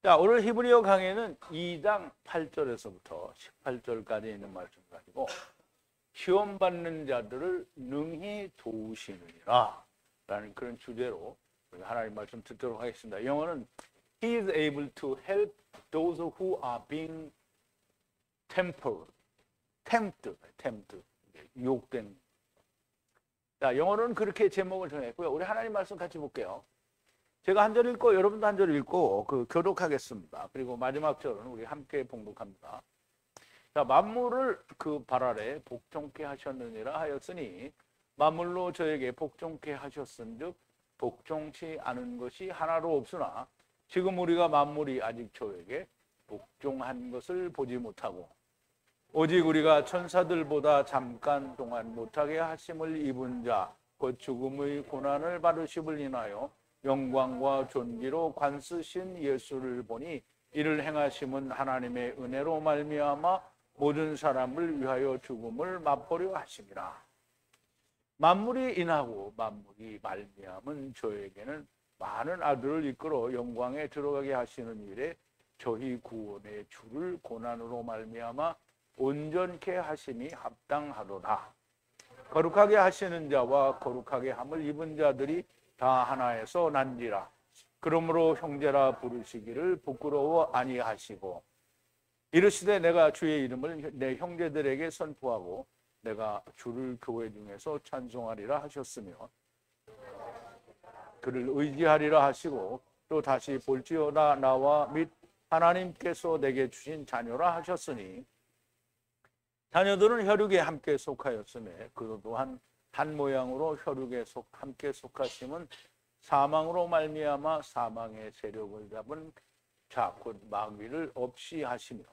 자, 오늘 히브리어 강의는 2장 8절에서부터 18절까지 있는 말씀 가지고 시험 받는 자들을 능히 도우시느니라 라는 그런 주제로 하나님 말씀 듣도록 하겠습니다. 영어는 He is able to help those who are being tempted, 유혹된. 자, 영어로는 그렇게 제목을 정했고요. 우리 하나님 말씀 같이 볼게요. 제가 한 절 읽고 여러분도 한 절 읽고 교독하겠습니다. 그리고 마지막 절은 우리 함께 봉독합니다. 자, 만물을 그 발 아래 복종케 하셨느니라 하였으니 만물로 저에게 복종케 하셨은즉 복종치 않은 것이 하나도 없으나 지금 우리가 만물이 아직 저에게 복종한 것을 보지 못하고 오직 우리가 천사들보다 잠깐 동안 못하게 하심을 입은 자 곧 죽음의 고난을 받으심을 인하여 영광과 존귀로 관쓰신 예수를 보니 이를 행하심은 하나님의 은혜로 말미암아 모든 사람을 위하여 죽음을 맛보려 하심이라. 만물이 인하고 만물이 말미암은 저에게는 많은 아들을 이끌어 영광에 들어가게 하시는 일에 저희 구원의 주를 고난으로 말미암아 온전케 하심이 합당하도다. 거룩하게 하시는 자와 거룩하게 함을 입은 자들이 다 하나에서 난지라. 그러므로 형제라 부르시기를 부끄러워 아니하시고 이르시되 내가 주의 이름을 내 형제들에게 선포하고 내가 주를 교회 중에서 찬송하리라 하셨으며 그를 의지하리라 하시고 또 다시 볼지어다 나와 및 하나님께서 내게 주신 자녀라 하셨으니 자녀들은 혈육에 함께 속하였음에 그도 또한 한 모양으로 혈육에 함께 속하심은 사망으로 말미암아 사망의 세력을 잡은 자 곧 마귀를 없이 하시며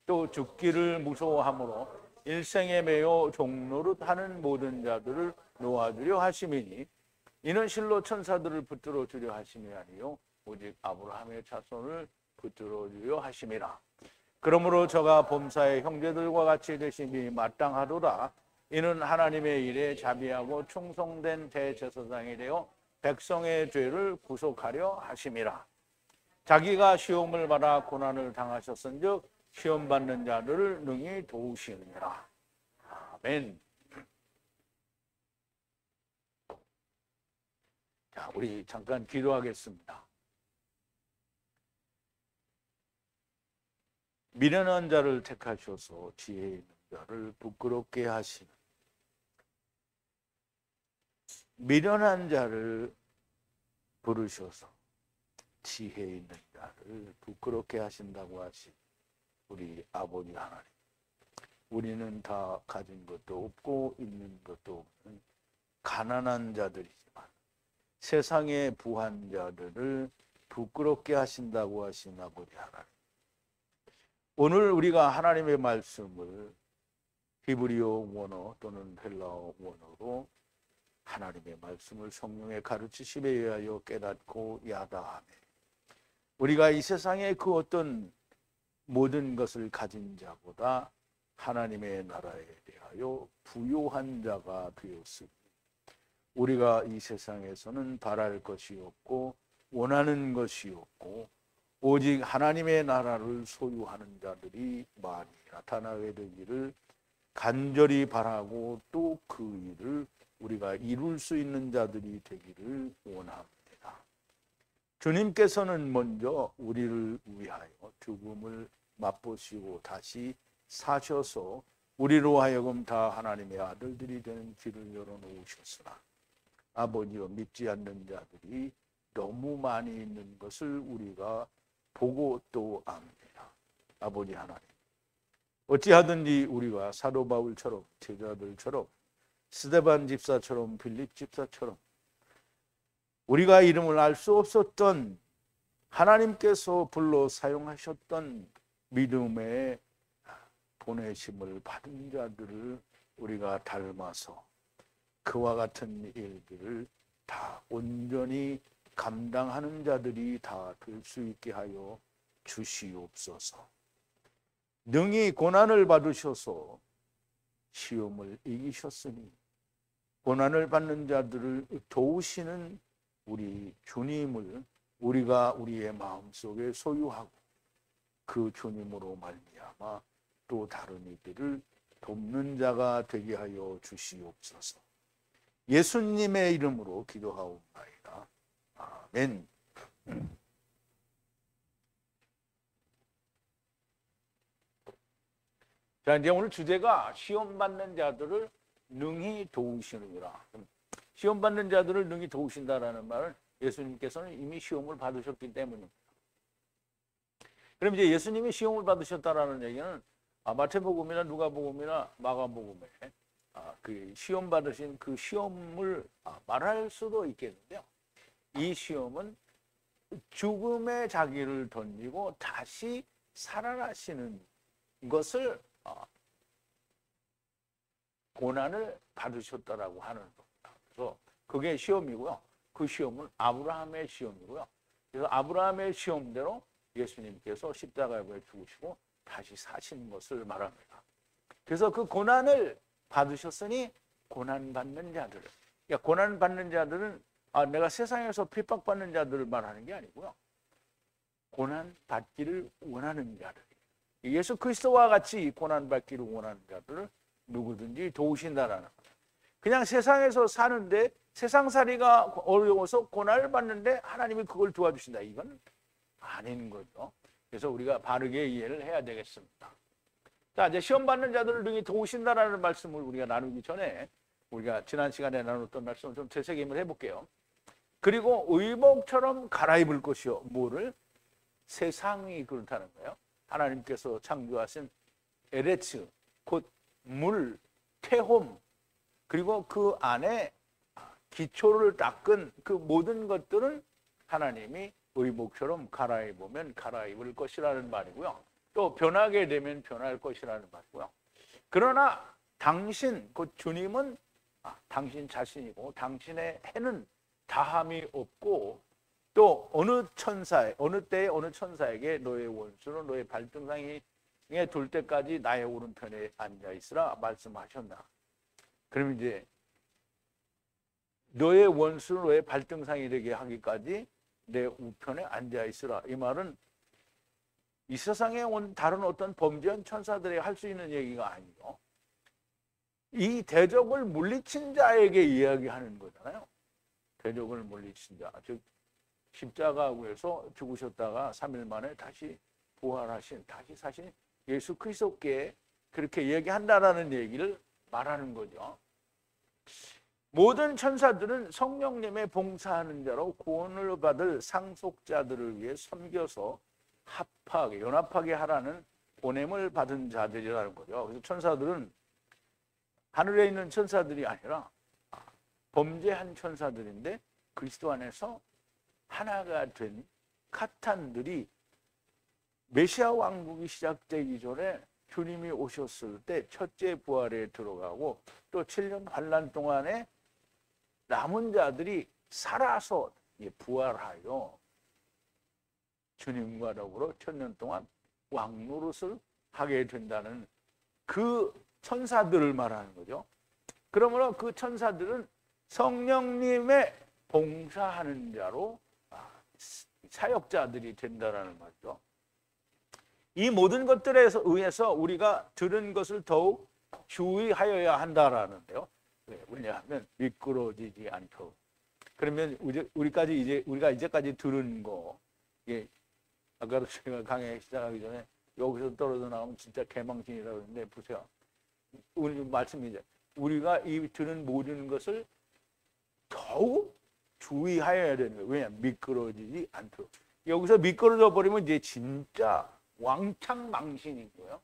또 죽기를 무서워함으로 일생에 매여 종노릇 하는 모든 자들을 놓아주려 하심이니 이는 실로 천사들을 붙들어 주려 하심이 아니요 오직 아브라함의 자손을 붙들어 주려 하심이라. 그러므로 저가 범사의 형제들과 같이 되심이 마땅하도다. 이는 하나님의 일에 자비하고 충성된 대제사장이 되어 백성의 죄를 구속하려 하심이라. 자기가 시험을 받아 고난을 당하셨은즉 시험 받는 자들을 능히 도우시느니라. 아멘. 자, 우리 잠깐 기도하겠습니다. 미련한 자를 택하셔서 지혜 있는 자를 부끄럽게 하시는 미련한 자를 부르셔서 지혜 있는 자를 부끄럽게 하신다고 하신 우리 아버지 하나님. 우리는 다 가진 것도 없고 있는 것도 없는 가난한 자들이지만 세상의 부한 자들을 부끄럽게 하신다고 하신 아버지 하나님. 오늘 우리가 하나님의 말씀을 히브리어 원어 또는 헬라어 원어로 하나님의 말씀을 성령의 가르치심에 의하여 깨닫고 야다하며 우리가 이 세상의 그 어떤 모든 것을 가진 자보다 하나님의 나라에 대하여 부요한 자가 되었으니 우리가 이 세상에서는 바랄 것이 없고 원하는 것이 없고 오직 하나님의 나라를 소유하는 자들이 많이 나타나게 되기를 간절히 바라고 또 그 일을 우리가 이룰 수 있는 자들이 되기를 원합니다. 주님께서는 먼저 우리를 위하여 죽음을 맛보시고 다시 사셔서 우리로 하여금 다 하나님의 아들들이 되는 길을 열어놓으셨으나 아버지여 믿지 않는 자들이 너무 많이 있는 것을 우리가 보고 또 압니다. 아버지 하나님, 어찌하든지 우리가 사도 바울처럼 제자들처럼 스데반 집사처럼 빌립 집사처럼 우리가 이름을 알 수 없었던 하나님께서 불러 사용하셨던 믿음의 보내심을 받은 자들을 우리가 닮아서 그와 같은 일들을 다 온전히 감당하는 자들이 다 될 수 있게 하여 주시옵소서. 능히 고난을 받으셔서 시험을 이기셨으니 고난을 받는 자들을 도우시는 우리 주님을 우리가 우리의 마음속에 소유하고 그 주님으로 말미암아 또 다른 이들을 돕는 자가 되게 하여 주시옵소서. 예수님의 이름으로 기도하옵나이다. 아멘. 자, 이제 오늘 주제가 시험 받는 자들을 능히 도우시느니라. 시험 받는 자들을 능히 도우신다라는 말은 예수님께서는 이미 시험을 받으셨기 때문입니다. 그럼 이제 예수님이 시험을 받으셨다라는 얘기는 마태복음이나 누가복음이나 마가복음에 그 시험 받으신 그 시험을 말할 수도 있겠는데요. 이 시험은 죽음의 자기를 던지고 다시 살아나시는 것을 고난을 받으셨다라고 하는 겁니다. 그래서 그게 시험이고요. 그 시험은 아브라함의 시험이고요. 그래서 아브라함의 시험대로 예수님께서 십자가에 죽으시고 다시 사시는 것을 말합니다. 그래서 그 고난을 받으셨으니 고난받는 자들, 그러니까 고난받는 자들은 내가 세상에서 핍박받는 자들을 말하는 게 아니고요. 고난받기를 원하는 자들, 예수 그리스도와 같이 고난받기를 원하는 자들을 누구든지 도우신다라는 거예요. 그냥 세상에서 사는데 세상살이가 어려워서 고난을 받는데 하나님이 그걸 도와주신다, 이건 아닌 거죠. 그래서 우리가 바르게 이해를 해야 되겠습니다. 자, 이제 시험 받는 자들을 능히 도우신다라는 말씀을 우리가 나누기 전에 우리가 지난 시간에 나눴던 말씀을 좀 되새김을 해볼게요. 그리고 의복처럼 갈아입을 것이요. 뭐를? 세상이 그렇다는 거예요. 하나님께서 창조하신 에레츠, 곧 물, 태홈, 그리고 그 안에 기초를 닦은 그 모든 것들은 하나님이 의복처럼 갈아입으면 갈아입을 것이라는 말이고요. 또 변하게 되면 변할 것이라는 말이고요. 그러나 당신, 곧 주님은 당신 자신이고 당신의 해는 다함이 없고 또 어느 천사에, 어느 때에 어느 천사에게 너의 원수는 너의 발등상에 둘 때까지 나의 오른편에 앉아 있으라 말씀하셨나. 그럼 이제 너의 원수는 너의 발등상이 되게 하기까지 내 우편에 앉아 있으라. 이 말은 이 세상에 온 다른 어떤 범죄한 천사들이 할 수 있는 얘기가 아니고 이 대적을 물리친 자에게 이야기하는 거잖아요. 대적을 물리친 자, 즉 십자가에서 죽으셨다가 3일 만에 다시 부활하신, 다시 사신 예수 그리스도께 그렇게 얘기한다라는 얘기를 말하는 거죠. 모든 천사들은 성령님의 봉사하는 자로 구원을 받을 상속자들을 위해 섬겨서 합하게, 연합하게 하라는 보냄을 받은 자들이라는 거죠. 그래서 천사들은 하늘에 있는 천사들이 아니라 범죄한 천사들인데 그리스도 안에서 하나가 된 카탄들이 메시아 왕국이 시작되기 전에 주님이 오셨을 때 첫째 부활에 들어가고 또 7년 환난 동안에 남은 자들이 살아서 부활하여 주님과 더불어 1000년 동안 왕노릇을 하게 된다는 그 천사들을 말하는 거죠. 그러므로 그 천사들은 성령님의 봉사하는 자로 사역자들이 된다는 말이죠. 이 모든 것들에 의해서 우리가 들은 것을 더욱 주의하여야 한다라는데요. 왜냐하면 미끄러지지 않도록. 그러면 우리가 이제까지 들은 거, 아까도 제가 강의 시작하기 전에 여기서 떨어져 나오면 진짜 개망신이라고 했는데 보세요. 우리 말씀이 이제 우리가 이 들은 모든 것을 더욱 주의하여야 되는 거예요. 왜냐? 미끄러지지 않도록. 여기서 미끄러져 버리면 이제 진짜 왕창 망신이고요.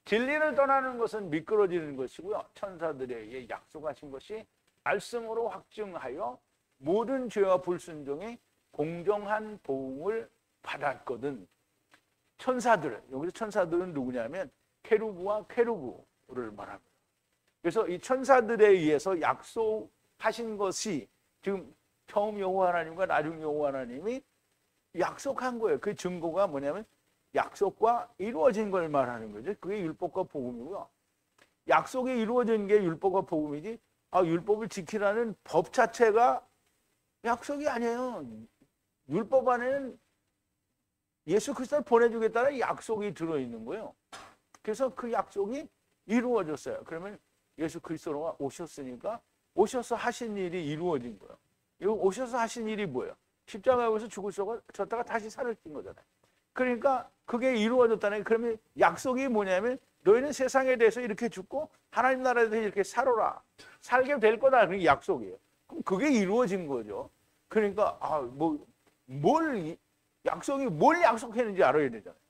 진리를 떠나는 것은 미끄러지는 것이고요. 천사들에게 약속하신 것이 말씀으로 확증하여 모든 죄와 불순종이 공정한 보응을 받았거든. 천사들, 여기서 천사들은 누구냐면 케루브와 케루브를 말합니다. 그래서 이 천사들에 의해서 약속하신 것이 지금 처음 여호와 하나님과 나중 여호와 하나님이 약속한 거예요. 그 증거가 뭐냐면 약속과 이루어진 걸 말하는 거죠. 그게 율법과 복음이고요. 약속이 이루어진 게 율법과 복음이지 율법을 지키라는 법 자체가 약속이 아니에요. 율법 안에는 예수 그리스도를 보내주겠다는 약속이 들어있는 거예요. 그래서 그 약속이 이루어졌어요. 그러면 예수 그리스도가 오셨으니까 오셔서 하신 일이 이루어진 거예요. 이거 오셔서 하신 일이 뭐예요? 십자가에서 죽으셨다가 다시 살을 찐 거잖아요. 그러니까 그게 이루어졌다는 게, 그러면 약속이 뭐냐면 너희는 세상에 대해서 이렇게 죽고 하나님 나라에 대해서 이렇게 살아라. 살게 될 거다. 그게 약속이에요. 그럼 그게 이루어진 거죠. 그러니까 약속이 뭘 약속했는지 알아야 되잖아요.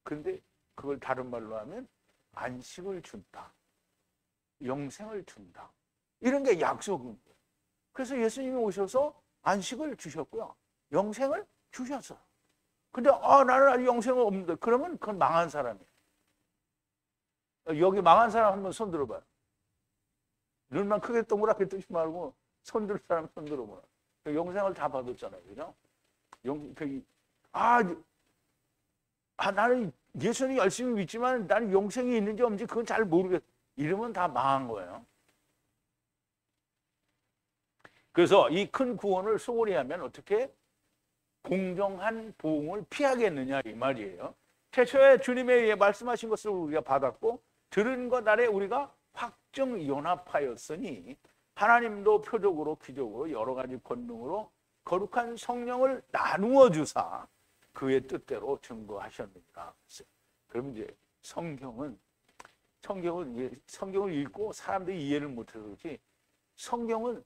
그런데 그걸 다른 말로 하면 안식을 준다. 영생을 준다. 이런 게 약속인 거예요. 그래서 예수님이 오셔서 안식을 주셨고요. 영생을 주셨어요. 근데 나는 아직 영생은 없는데, 그러면 그건 망한 사람이에요. 여기 망한 사람 한번 손 들어봐요. 눈만 크게 동그랗게 뜨지 말고 손 들 사람 손 들어보라. 영생을 다 받았잖아요. 그죠? 나는 예수님 열심히 믿지만 나는 영생이 있는지 없는지 그건 잘 모르겠어. 이러면 다 망한 거예요. 그래서 이 큰 구원을 소홀히 하면 어떻게 공정한 보응을 피하겠느냐 이 말이에요. 태초에 주님에 의해 말씀하신 것을 우리가 받았고 들은 것 아래 우리가 확정 연합하였으니 하나님도 표적으로 기적으로 여러 가지 권능으로 거룩한 성령을 나누어 주사 그의 뜻대로 증거하셨느니라. 그럼 이제 성경을 읽고 사람들이 이해를 못해서 그렇지, 성경은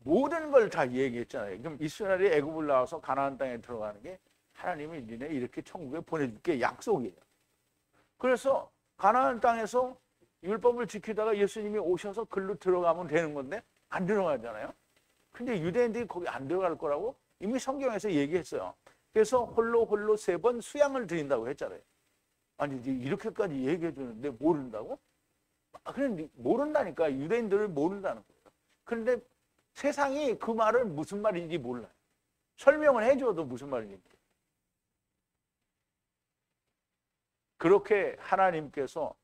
모든 걸 다 얘기했잖아요. 그럼 이스라엘이 애굽을 나와서 가나안 땅에 들어가는 게 하나님이 니네 이렇게 천국에 보내줄게 약속이에요. 그래서 가나안 땅에서 율법을 지키다가 예수님이 오셔서 글로 들어가면 되는 건데 안 들어가잖아요. 근데 유대인들이 거기 안 들어갈 거라고 이미 성경에서 얘기했어요. 그래서 홀로 3번 수양을 드린다고 했잖아요. 아니 이렇게까지 얘기해 주는데 모른다고? 그냥 모른다니까. 유대인들을 모른다는 거예요. 그런데 세상이 그 말을 무슨 말인지 몰라요. 설명을 해줘도 무슨 말인지 몰라요. 그렇게 하나님께서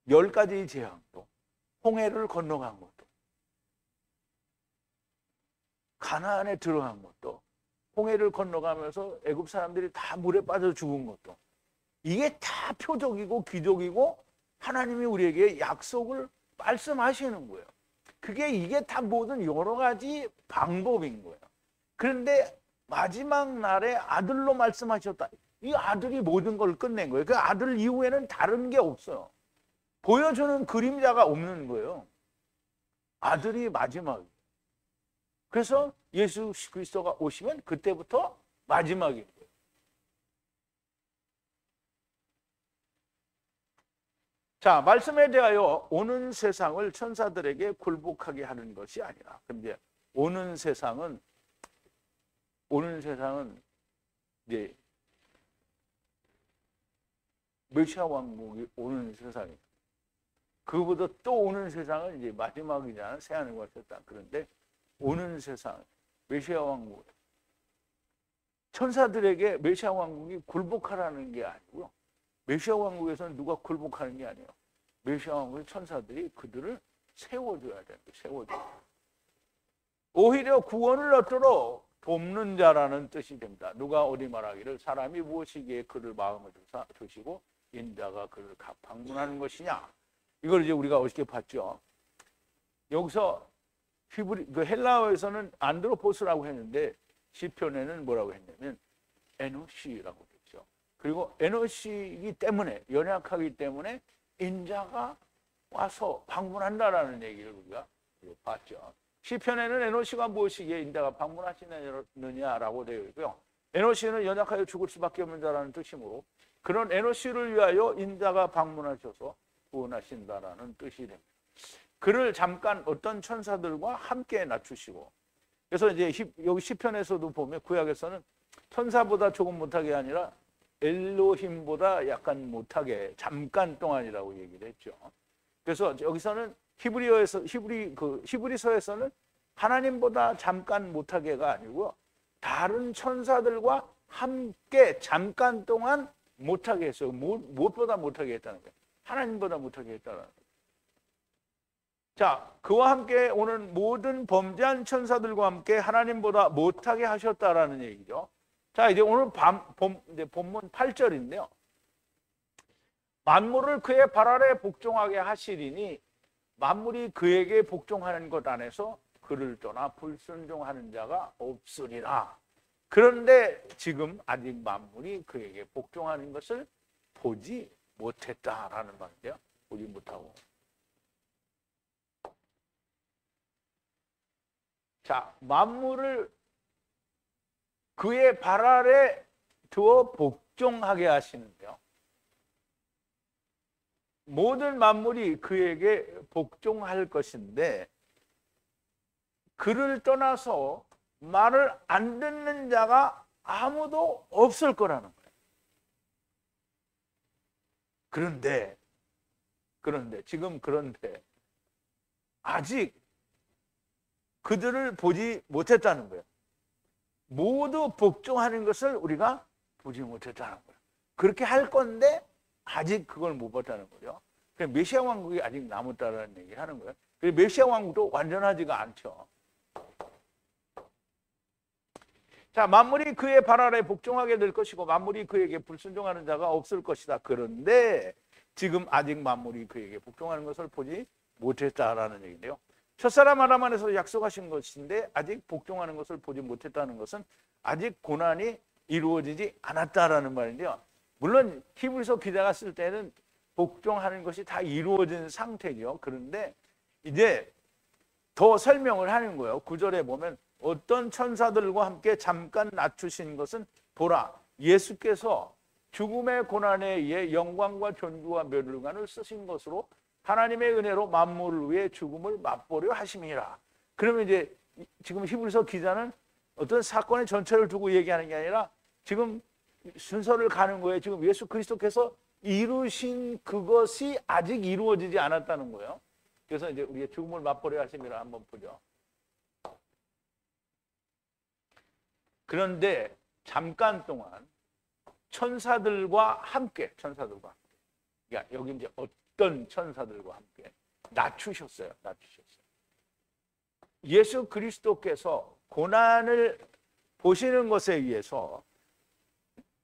10가지 재앙도, 홍해를 건너간 것도, 가나안에 들어간 것도, 홍해를 건너가면서 애굽 사람들이 다 물에 빠져 죽은 것도, 이게 다 표적이고 기적이고 하나님이 우리에게 약속을 말씀하시는 거예요. 이게 다 모든 여러 가지 방법인 거예요. 그런데 마지막 날에 아들로 말씀하셨다. 이 아들이 모든 걸 끝낸 거예요. 그 아들 이후에는 다른 게 없어요. 보여주는 그림자가 없는 거예요. 아들이 마지막이에요. 그래서 예수 그리스도가 오시면 그때부터 마지막인 거예요. 자, 말씀에 대하여 오는 세상을 천사들에게 굴복하게 하는 것이 아니라, 근데 오는 세상은 이제 메시아 왕국이 오는 세상이에요. 그보다 또 오는 세상은 이제 마지막이잖아요. 새하늘과 새 땅. 그런데 오는 세상, 메시아 왕국, 천사들에게 메시아 왕국이 굴복하라는 게 아니고요. 메시아 왕국에서는 누가 굴복하는 게 아니에요. 메시아 왕국의 천사들이 그들을 세워줘야 돼요. 세워줘야. 오히려 구원을 얻도록 돕는 자라는 뜻이 됩니다. 누가 어디 말하기를 사람이 무엇이기에 그를 마음을 두시고 인자가 그를 방문하는 것이냐. 이걸 이제 우리가 어저께 봤죠. 여기서 헬라어에서는 안드로포스라고 했는데 시편에는 뭐라고 했냐면 에노시라고 했죠. 그리고 에노시이기 때문에, 연약하기 때문에 인자가 와서 방문한다라는 얘기를 우리가 봤죠. 시편에는 에노시가 무엇이기에 인자가 방문하시느냐라고 되어 있고요. 에노시는 연약하여 죽을 수밖에 없는 자라는 뜻이므로 그런 에노시를 위하여 인자가 방문하셔서 구원하신다라는 뜻이 됩니다. 그를 잠깐 어떤 천사들과 함께 낮추시고, 그래서 이제 여기 시편에서도 보면 구약에서는 천사보다 조금 못하게 아니라 엘로힘보다 약간 못하게 잠깐 동안이라고 얘기를 했죠. 그래서 여기서는 히브리서에서는 하나님보다 잠깐 못하게가 아니고 다른 천사들과 함께 잠깐 동안 못하게 했어요. 무엇보다 못하게 했다는 거예요. 하나님보다 못하게 했다는 거예요. 자, 그와 함께 오는 모든 범죄한 천사들과 함께 하나님보다 못하게 하셨다라는 얘기죠. 자, 이제 오늘 이제 본문 8절인데요. 만물을 그의 발 아래 복종하게 하시리니 만물이 그에게 복종하는 것 안에서 그를 떠나 불순종하는 자가 없으리라. 그런데 지금 아직 만물이 그에게 복종하는 것을 보지 못했다라는 말이죠. 보지 못하고. 자, 만물을 그의 발 아래 두어 복종하게 하시는데요. 모든 만물이 그에게 복종할 것인데 그를 떠나서 말을 안 듣는 자가 아무도 없을 거라는 거예요. 그런데 아직 그들을 보지 못했다는 거예요. 모두 복종하는 것을 우리가 보지 못했다는 거예요. 그렇게 할 건데 아직 그걸 못 봤다는 거죠. 메시아 왕국이 아직 남았다는 얘기를 하는 거예요. 메시아 왕국도 완전하지가 않죠. 자, 만물이 그의 발 아래 복종하게 될 것이고 만물이 그에게 불순종하는 자가 없을 것이다. 그런데 지금 아직 만물이 그에게 복종하는 것을 보지 못했다라는 얘기인데요. 첫사람 아담 안에서 약속하신 것인데 아직 복종하는 것을 보지 못했다는 것은 아직 고난이 이루어지지 않았다라는 말인데요. 물론 히브리서 기자가 쓸 때는 복종하는 것이 다 이루어진 상태죠. 그런데 이제 더 설명을 하는 거예요. 9절에 보면 어떤 천사들과 함께 잠깐 낮추신 것은 보라, 예수께서 죽음의 고난에 의해 영광과 존귀와 멸류관을 쓰신 것으로 하나님의 은혜로 만물을 위해 죽음을 맛보려 하심이라. 그러면 이제 지금 히브리서 기자는 어떤 사건의 전체를 두고 얘기하는 게 아니라 지금 순서를 가는 거예요. 지금 예수 그리스도께서 이루신 그것이 아직 이루어지지 않았다는 거예요. 그래서 이제 우리의 죽음을 맛보려 하심이라 한번 보죠. 그런데 잠깐 동안 천사들과 함께 그러니까 여기 이제 어떤 천사들과 함께 낮추셨어요. 예수 그리스도께서 고난을 보시는 것에 의해서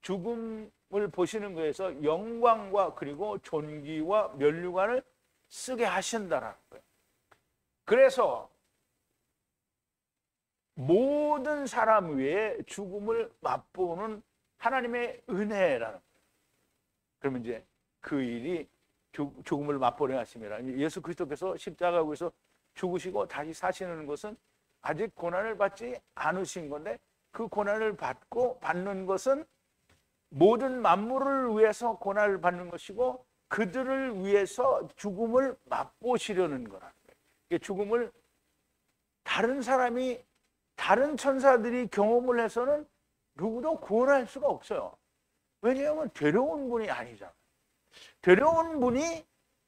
죽음을 보시는 것에서 영광과 그리고 존귀와 멸류관을 쓰게 하신다라는 거예요. 그래서 모든 사람 위에 죽음을 맛보는 하나님의 은혜라는 거예요. 그러면 이제 그 일이 죽음을 맛보려 하심이라. 예수 그리스도께서 십자가에서 죽으시고 다시 사시는 것은 아직 고난을 받지 않으신 건데 그 고난을 받는 것은 모든 만물을 위해서 고난을 받는 것이고 그들을 위해서 죽음을 맛보시려는 거라는 거예요. 죽음을 다른 천사들이 경험을 해서는 누구도 구원할 수가 없어요. 왜냐하면 데려온 분이 아니잖아요. 데려온 분이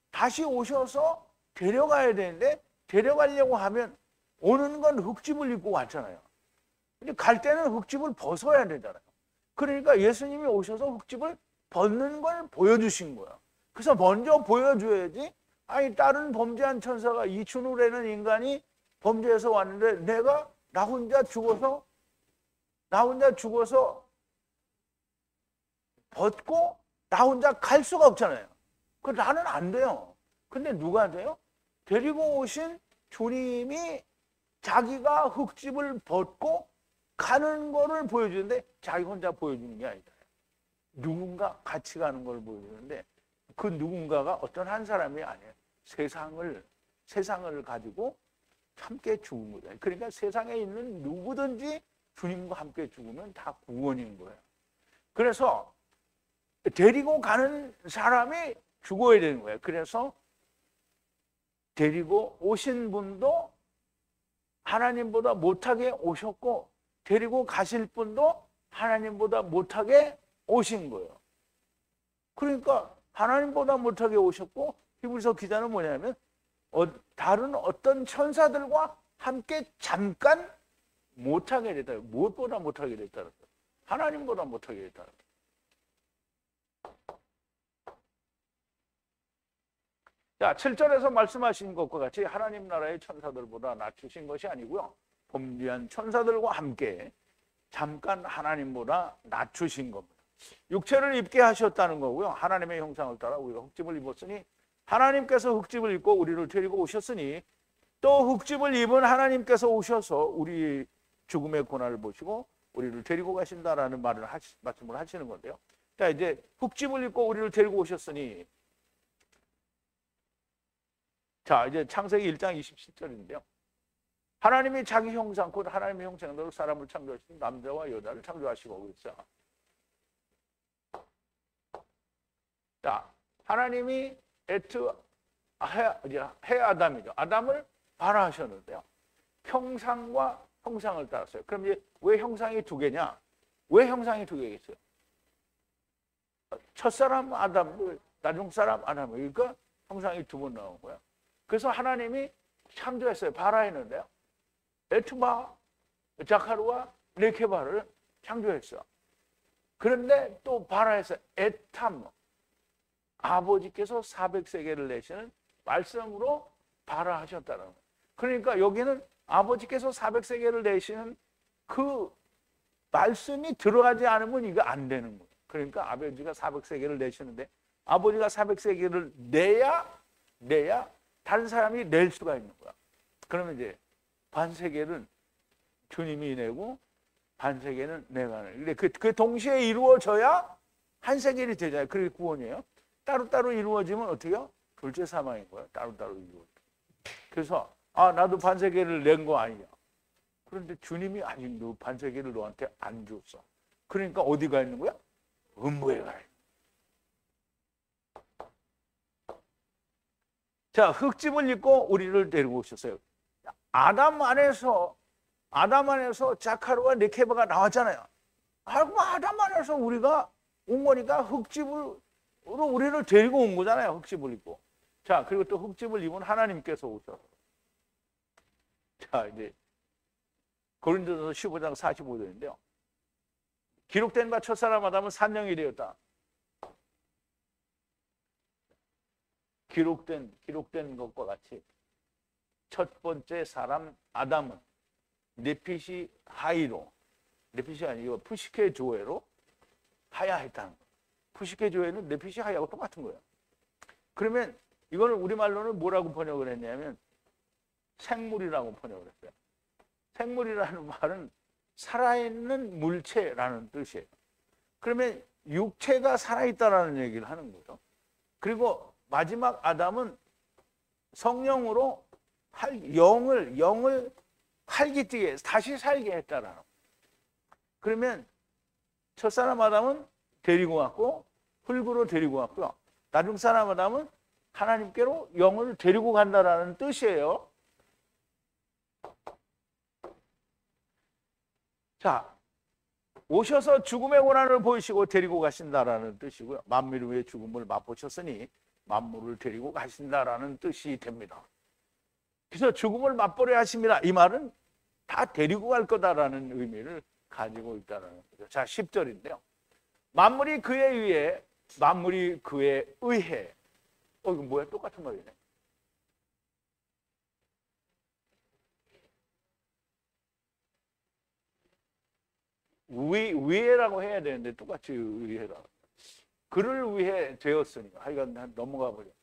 다시 오셔서 데려가야 되는데 데려가려고 하면 오는 건 흙집을 입고 왔잖아요. 근데 갈 때는 흙집을 벗어야 되잖아요. 그러니까 예수님이 오셔서 흙집을 벗는 걸 보여주신 거예요. 그래서 먼저 보여줘야지. 아니 다른 범죄한 천사가 이춘우라는 인간이 범죄해서 왔는데 내가 나 혼자 죽어서 벗고 나 혼자 갈 수가 없잖아요. 그 나는 안 돼요. 근데 누가 돼요? 데리고 오신 주님이 자기가 흙집을 벗고 가는 거를 보여주는데 자기 혼자 보여주는 게 아니다. 누군가 같이 가는 걸 보여주는데 그 누군가가 어떤 한 사람이 아니에요. 세상을 가지고 함께 죽은 거예요. 그러니까 세상에 있는 누구든지 주님과 함께 죽으면 다 구원인 거예요. 그래서 데리고 가는 사람이 죽어야 되는 거예요. 그래서 데리고 오신 분도 하나님보다 못하게 오셨고 데리고 가실 분도 하나님보다 못하게 오신 거예요. 그러니까 하나님보다 못하게 오셨고 히브리서 기자는 뭐냐면 다른 어떤 천사들과 함께 잠깐 못하게 됐다. 무엇보다 못하게 됐다는 거예요. 하나님보다 못하게 됐다는 거예요. 자, 7절에서 말씀하신 것과 같이 하나님 나라의 천사들보다 낮추신 것이 아니고요. 범죄한 천사들과 함께 잠깐 하나님보다 낮추신 겁니다. 육체를 입게 하셨다는 거고요. 하나님의 형상을 따라 우리가 흙집을 입었으니 하나님께서 흙집을 입고 우리를 데리고 오셨으니 또 흙집을 입은 하나님께서 오셔서 우리 죽음의 고난을 보시고 우리를 데리고 가신다라는 말씀을 하시는 건데요. 자, 이제 흙집을 입고 우리를 데리고 오셨으니, 자, 이제 창세기 1장 27절인데요. 하나님이 자기 형상, 곧 하나님의 형상대로 사람을 창조하시고 남자와 여자를 창조하시고 그랬어요. 자, 하나님이 해 아담이죠. 아담을 발화하셨는데요. 형상과 형상을 따랐어요. 그럼 이제 왜 형상이 두 개냐? 왜 형상이 두 개겠어요? 첫사람 아담, 나중 사람 아담, 그러니까 형상이 두 번 나온 거예요. 그래서 하나님이 창조했어요. 발화했는데요. 에투바, 자카르와 레케바를 창조했어요. 그런데 또 발화해서 에탐, 아버지께서 400세계를 내시는 말씀으로 발화하셨다는 거예요. 그러니까 여기는 아버지께서 400세계를 내시는 그 말씀이 들어가지 않으면 이거 안 되는 거예요. 그러니까 아버지가 400세계를 내시는데 아버지가 400세계를 내야 다른 사람이 낼 수가 있는 거야. 그러면 이제 반세계는 주님이 내고 반세계는 내가 내. 근데 그 동시에 이루어져야 한 세계이 되잖아요. 그게 구원이에요. 따로따로 이루어지면 어떻게요? 둘째 사망인 거예요. 따로따로 이루어져. 그래서 나도 반세계를 낸 거 아니냐. 그런데 주님이 아직 너 반세계를 너한테 안 줬어. 그러니까 어디가 있는 거야? 음부에 가 있는 거야. 자, 흙집을 입고 우리를 데리고 오셨어요. 아담 안에서 자카르와 레케바가 나왔잖아요. 그럼 아담 안에서 우리가 온 거니까 흙집으로 우리를 데리고 온 거잖아요. 흙집을 입고. 자, 그리고 또 흙집을 입은 하나님께서 오셔서. 자, 이제 고린도서 15장 45절인데요. 기록된 바 첫사람 아담은 산령이 되었다. 기록된 것과 같이 첫 번째 사람 아담은 네핏이 하이로, 네핏이 아니고 푸시케 조회로 하야했다는 거예요. 푸시케 조회는 네핏이 하야하고 똑같은 거예요. 그러면 이거는 우리말로는 뭐라고 번역을 했냐면 생물이라고 번역을 했어요. 생물이라는 말은 살아있는 물체라는 뜻이에요. 그러면 육체가 살아있다라는 얘기를 하는 거죠. 그리고 마지막 아담은 성령으로 영을 활기띠게 다시 살게 했다라는 거예요. 그러면 첫사람 아담은 데리고 왔고 흙으로 데리고 왔고요. 나중 사람 아담은 하나님께로 영을 데리고 간다라는 뜻이에요. 자, 오셔서 죽음의 고난을 보이시고 데리고 가신다라는 뜻이고요. 만물 위에 죽음을 맛보셨으니 만물을 데리고 가신다라는 뜻이 됩니다. 그래서 죽음을 맛보려 하십니다. 이 말은 다 데리고 갈 거다라는 의미를 가지고 있다는 거죠. 자, 10절인데요. 만물이 그에 의해, 만물이 그에 의해. 이거 뭐야? 똑같은 말이네. 위해라고 해야 되는데 똑같이 의해라. 그를 위해 되었으니 하여간 넘어가 버렸다.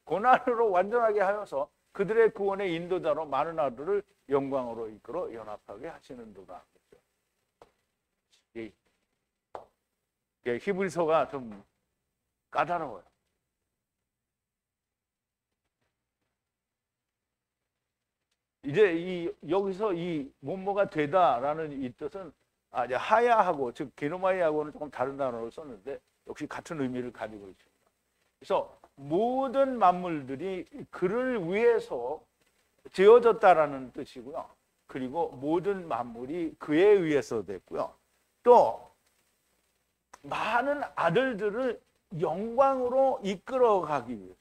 고난으로 완전하게 하여서 그들의 구원의 인도자로 많은 아들을 영광으로 이끌어 연합하게 하시는도다. 히브리서가 좀 까다로워요. 이제 여기서 이 뭐뭐가 되다라는 이 뜻은 이제 하야하고 즉 게노마이하고는 조금 다른 단어를 썼는데 역시 같은 의미를 가지고 있습니다. 그래서 모든 만물들이 그를 위해서 지어졌다라는 뜻이고요. 그리고 모든 만물이 그에 의해서 됐고요. 또 많은 아들들을 영광으로 이끌어가기 위해서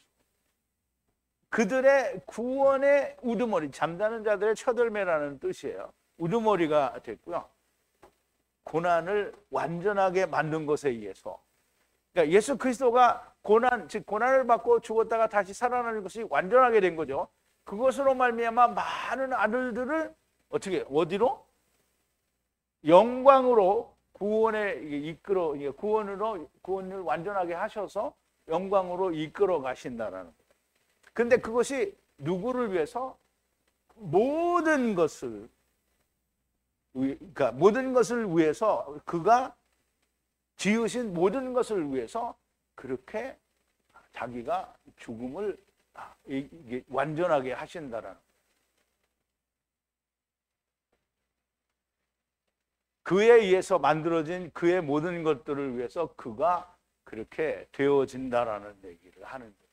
그들의 구원의 우두머리, 잠자는 자들의 첫열매라는 뜻이에요. 우두머리가 됐고요. 고난을 완전하게 만든 것에 의해서, 그러니까 예수 그리스도가 고난, 즉 고난을 받고 죽었다가 다시 살아나는 것이 완전하게 된 거죠. 그것으로 말미암아 많은 아들들을 어떻게 어디로? 영광으로 구원에 이끌어 구원을 완전하게 하셔서 영광으로 이끌어 가신다라는 거예요. 근데 그것이 누구를 위해서? 모든 것을 그러니까 모든 것을 위해서 그가 지으신 모든 것을 위해서 그렇게 자기가 죽음을 이게 완전하게 하신다라는 거예요. 그에 의해서 만들어진 그의 모든 것들을 위해서 그가 그렇게 되어진다라는 얘기를 하는 거예요.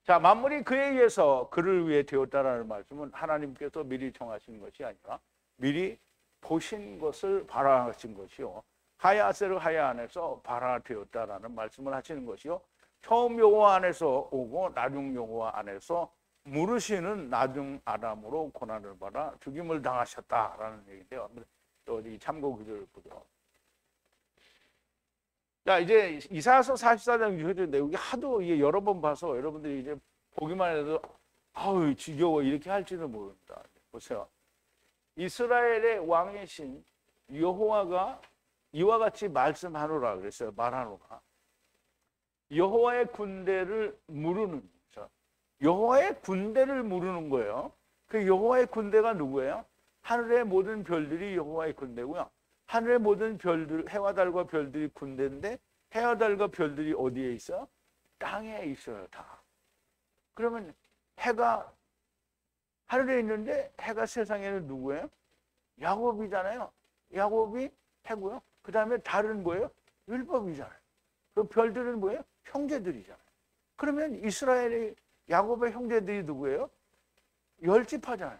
자, 만물이 그에 의해서 그를 위해 되었다라는 말씀은 하나님께서 미리 정하신 것이 아니라 미리 보신 것을 발화하신 것이요. 하야세르 하야 안에서 발화되었다라는 말씀을 하시는 것이요. 처음 여호와 안에서 오고 나중 여호와 안에서 물으시는 나중 아담으로 고난을 받아 죽임을 당하셨다라는 얘기인데요. 또 이 참고 구절을 보죠. 자, 이제 이사야서 44장 6절인데 여기 하도 이게 여러 번 봐서 여러분들이 이제 보기만 해도 아우 지겨워 이렇게 할지는 모릅니다. 보세요. 이스라엘의 왕이신 여호와가 이와 같이 말씀하노라 그랬어요. 말하노라. 여호와의 군대를 무르는 거죠. 여호와의 군대를 무르는 거예요. 그 여호와의 군대가 누구예요? 하늘의 모든 별들이 여호와의 군대고요. 하늘의 모든 별들, 해와 달과 별들이 군대인데 해와 달과 별들이 어디에 있어요? 땅에 있어요, 다. 그러면 해가 하늘에 있는데 해가 세상에는 누구예요? 야곱이잖아요. 야곱이 해고요. 그 다음에 달은 뭐예요? 율법이잖아요. 그 별들은 뭐예요? 형제들이잖아요. 그러면 이스라엘의 야곱의 형제들이 누구예요? 열지파잖아요.